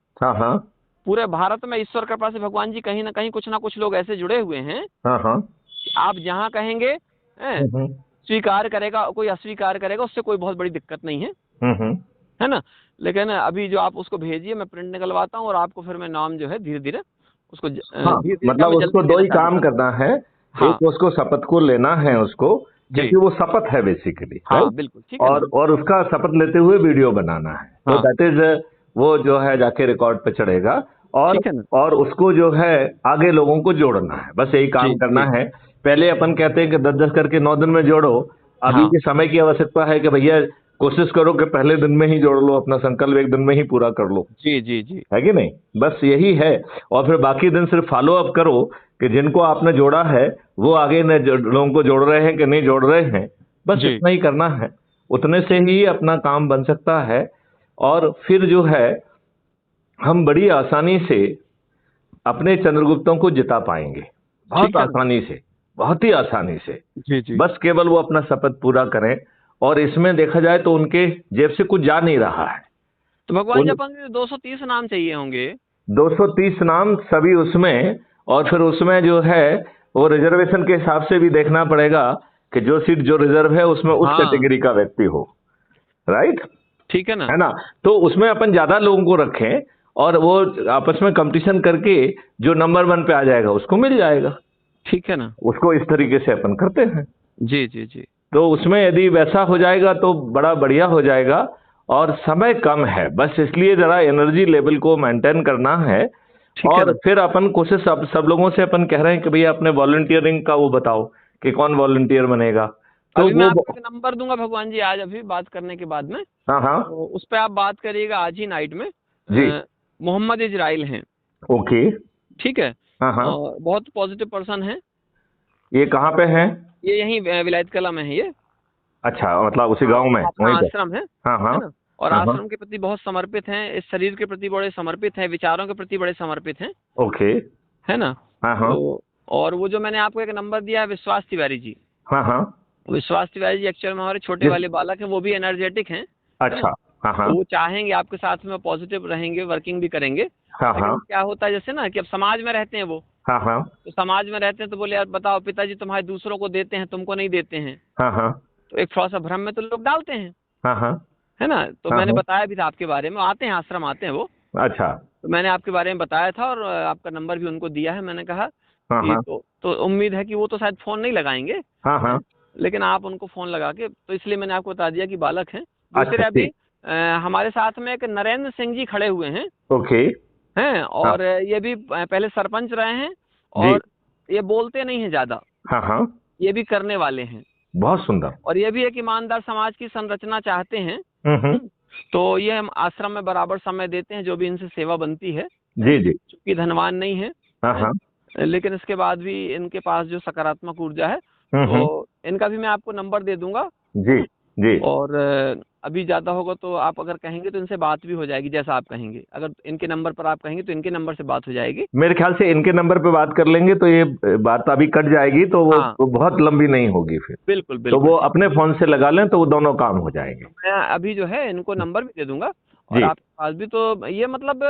पूरे भारत में ईश्वर कृपा से भगवान जी कहीं ना कहीं कुछ ना कुछ लोग ऐसे जुड़े हुए हैं, आप जहाँ कहेंगे स्वीकार करेगा, कोई अस्वीकार करेगा, उससे कोई बहुत बड़ी दिक्कत नहीं है ना। लेकिन अभी जो आप उसको भेजिए, मैं प्रिंट निकलवाता हूँ और आपको फिर मैं नाम जो है धीरे धीरे उसको मतलब उसको 2 ही काम करना है। एक उसको शपथ को लेना है उसको, क्योंकि वो शपथ है बेसिकली। हाँ बिल्कुल ठीक है। और उसका शपथ लेते हुए वीडियो बनाना है। तो दैट इज वो जो है जाके रिकॉर्ड पे चढ़ेगा। और उसको जो है आगे लोगों को जोड़ना है, बस यही काम करना है। पहले अपन कहते हैं कि 10-10 करके 9 दिन में जोड़ो। अभी के समय की आवश्यकता है कि भैया कोशिश करो कि पहले दिन में ही जोड़ लो, अपना संकल्प 1 दिन में ही पूरा कर लो। जी है कि नहीं? बस यही है। और फिर बाकी दिन सिर्फ फॉलो अप करो कि जिनको आपने जोड़ा है वो आगे लोगों को जोड़ रहे हैं कि नहीं जोड़ रहे हैं, बस इतना ही करना है। उतने से ही अपना काम बन सकता है। और फिर जो है हम बड़ी आसानी से अपने चंद्रगुप्तों को जिता पाएंगे, बहुत ठीक है ना? आसानी से, बहुत ही आसानी से। जी जी। बस केवल वो अपना शपथ पूरा करें। और इसमें देखा जाए तो उनके जेब से कुछ जा नहीं रहा है। तो भगवान जी उन अपन को 230 नाम चाहिए होंगे। 230 नाम सभी उसमें, और फिर उसमें जो है वो रिजर्वेशन के हिसाब से भी देखना पड़ेगा कि जो सीट जो रिजर्व है उसमें उस हाँ कैटेगरी का व्यक्ति हो, राइट, ठीक है ना? है ना। तो उसमें अपन ज्यादा लोगों को रखें और वो आपस में कंपटीशन करके जो नंबर 1 पे आ जाएगा उसको मिल जाएगा। ठीक है ना? उसको इस तरीके से अपन करते हैं। जी जी जी। तो उसमें यदि वैसा हो जाएगा तो बड़ा बढ़िया हो जाएगा। और समय कम है, बस इसलिए जरा एनर्जी लेवल को मेंटेन करना है। ठीक है और ना? फिर अपन कोशिश सब लोगों से अपन कह रहे हैं कि भैया अपने वॉलंटियरिंग का वो बताओ कि कौन वॉलंटियर बनेगा। तो अभी मैं वो आपको एक नंबर दूंगा भगवान जी, आज अभी बात करने के बाद में। हाँ हाँ तो उस पर आप बात करिएगा आज ही नाइट में। जी, मोहम्मद इजराइल हैं। ओके, ठीक है। हाँ हाँ। और बहुत पॉजिटिव पर्सन है। ये कहाँ पे है? ये यहीं विलायत कला में है ये। अच्छा, मतलब उसी हाँ, गांव में अपना वहीं पे? आश्रम है। हाँ हाँ है ना? और हाँ हाँ, आश्रम के प्रति बहुत समर्पित हैं, इस शरीर के प्रति बड़े समर्पित हैं, विचारों के प्रति बड़े समर्पित हैं। ओके, है ना? हाँ हाँ तो और वो जो मैंने आपको एक नंबर दिया है, विश्वास तिवारी जी। हाँ हाँ, विश्वास तिवारी जी एक्चुअल में हमारे छोटे जिस वाले बालक हैं, वो भी एनर्जेटिक हैं। है ना? अच्छा, हाँ हाँ तो वो चाहेंगे आपके साथ में पॉजिटिव रहेंगे, वर्किंग भी करेंगे। हाँ हाँ लेकिन क्या होता है जैसे ना कि अब समाज में रहते हैं वो, हाँ हाँ तो समाज में रहते हैं तो बोले यार बताओ पिताजी तुम्हारे दूसरों को देते हैं, तुमको नहीं देते हैं। हाँ हाँ तो एक थोड़ा सा भ्रम में तो लोग डालते हैं। हाँ हाँ है ना? तो हाँ मैंने हाँ, बताया भी था आपके बारे में, आते हैं आश्रम आते हैं वो। अच्छा, तो मैंने आपके बारे में बताया था और आपका नंबर भी उनको दिया है। मैंने कहा हाँ कि हाँ तो उम्मीद है कि वो तो शायद फोन नहीं लगाएंगे। हाँ हाँ, लेकिन आप उनको फोन लगा के, तो इसलिए मैंने आपको बता दिया कि बालक हैं। दूसरे अच्छा अभी ठीक, हमारे साथ में एक नरेंद्र सिंह जी खड़े हुए हैं। ओके, हैं हाँ और ये भी पहले सरपंच रहे हैं। जी, और ये बोलते नहीं हैं ज्यादा, हाँ हाँ, ये भी करने वाले हैं। बहुत सुंदर, और ये भी एक ईमानदार समाज की संरचना चाहते हैं। हम्म, तो ये हम आश्रम में बराबर समय देते हैं, जो भी इनसे सेवा बनती है। जी जी, चूंकि धनवान नहीं है। हाँ हैं? हाँ, लेकिन इसके बाद भी इनके पास जो सकारात्मक ऊर्जा है, हम्म, तो इनका भी मैं आपको नंबर दे दूंगा। है जी ना? जी, और अभी ज्यादा होगा तो आप अगर कहेंगे तो इनसे बात भी हो जाएगी, जैसा आप कहेंगे। अगर इनके नंबर पर आप कहेंगे तो इनके नंबर से बात हो जाएगी। मेरे ख्याल से इनके नंबर पे बात कर लेंगे तो ये बात अभी कट जाएगी, तो हाँ वो बहुत लंबी नहीं होगी फिर। बिल्कुल तो बिल्कुल वो ठीक। अपने फोन से लगा लें तो वो दोनों काम हो जाएंगे। मैं अभी जो है इनको नंबर भी दे दूंगा। और जी आपके पास भी, तो ये मतलब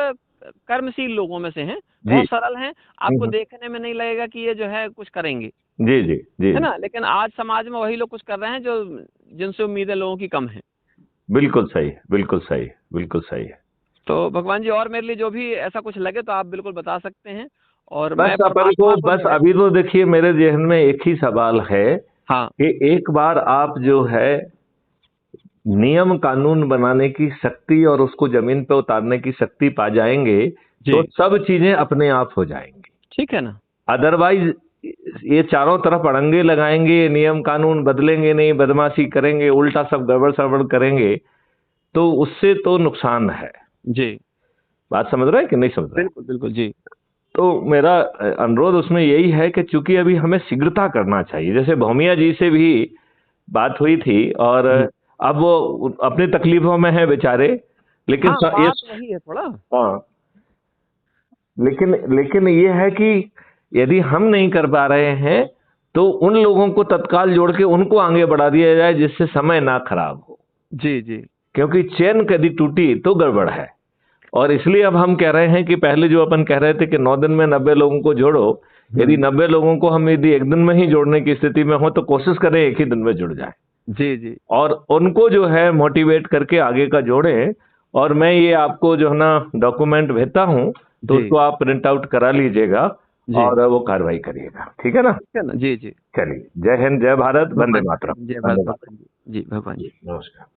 कर्मशील लोगों में से हैं, जी, बहुत सरल हैं। आपको देखने में नहीं लगेगा कि ये जो है कुछ करेंगे। जी जी जी, है ना? लेकिन आज समाज में वही लोग कुछ कर रहे हैं जो जिनसे उम्मीदें लोगों की कम है। बिल्कुल सही, बिल्कुल सही, बिल्कुल सही है। तो भगवान जी और मेरे लिए जो भी ऐसा कुछ लगे तो आप बिल्कुल बता सकते हैं। और बस मैं अपन को, परमात्मा को बस जो है। अभी तो देखिए मेरे जहन में एक ही सवाल है हाँ कि एक बार आप जो है नियम कानून बनाने की शक्ति और उसको जमीन पे उतारने की शक्ति पा जाएंगे तो जी। सब चीजें अपने आप हो जाएंगी। ठीक है ना? अदरवाइज ये चारों तरफ अड़ंगे लगाएंगे, नियम कानून बदलेंगे नहीं, बदमाशी करेंगे, उल्टा सब गड़बड़ सड़बड़ करेंगे, तो उससे तो नुकसान है। जी बात समझ रहे हैं कि नहीं समझ रहे हैं? बिल्कुल बिल्कुल जी। तो मेरा अनुरोध उसमें यही है कि चूंकि अभी हमें शीघ्रता करना चाहिए, जैसे भौमिया जी से भी बात हुई थी और जी अब वो अपनी तकलीफों में है बेचारे, लेकिन हाँ, ये, बात वही है थोड़ा। हाँ, लेकिन लेकिन ये है कि यदि हम नहीं कर पा रहे हैं तो उन लोगों को तत्काल जोड़ के उनको आगे बढ़ा दिया जाए जिससे समय ना खराब हो। जी जी क्योंकि चेन यदि टूटी तो गड़बड़ है। और इसलिए अब हम कह रहे हैं कि पहले जो अपन कह रहे थे कि 9 दिन में 90 लोगों को जोड़ो, यदि 90 लोगों को हम यदि एक दिन में ही जोड़ने की स्थिति में हो तो कोशिश करें एक ही दिन में जुड़ जाए जी जी और उनको जो है मोटिवेट करके आगे का जोड़ें। और मैं ये आपको जो है ना डॉक्यूमेंट भेजता हूँ तो जी उसको आप प्रिंट आउट करा लीजिएगा जी। और वो कार्रवाई करिएगा, ठीक है ना? ठीक है ना? जी जी। चलिए, जय हिंद, जय भारत, वंदे भगवान मातरम। जय वंदे भारत मातरम। भगवान जी। जी भगवान जी। नमस्कार।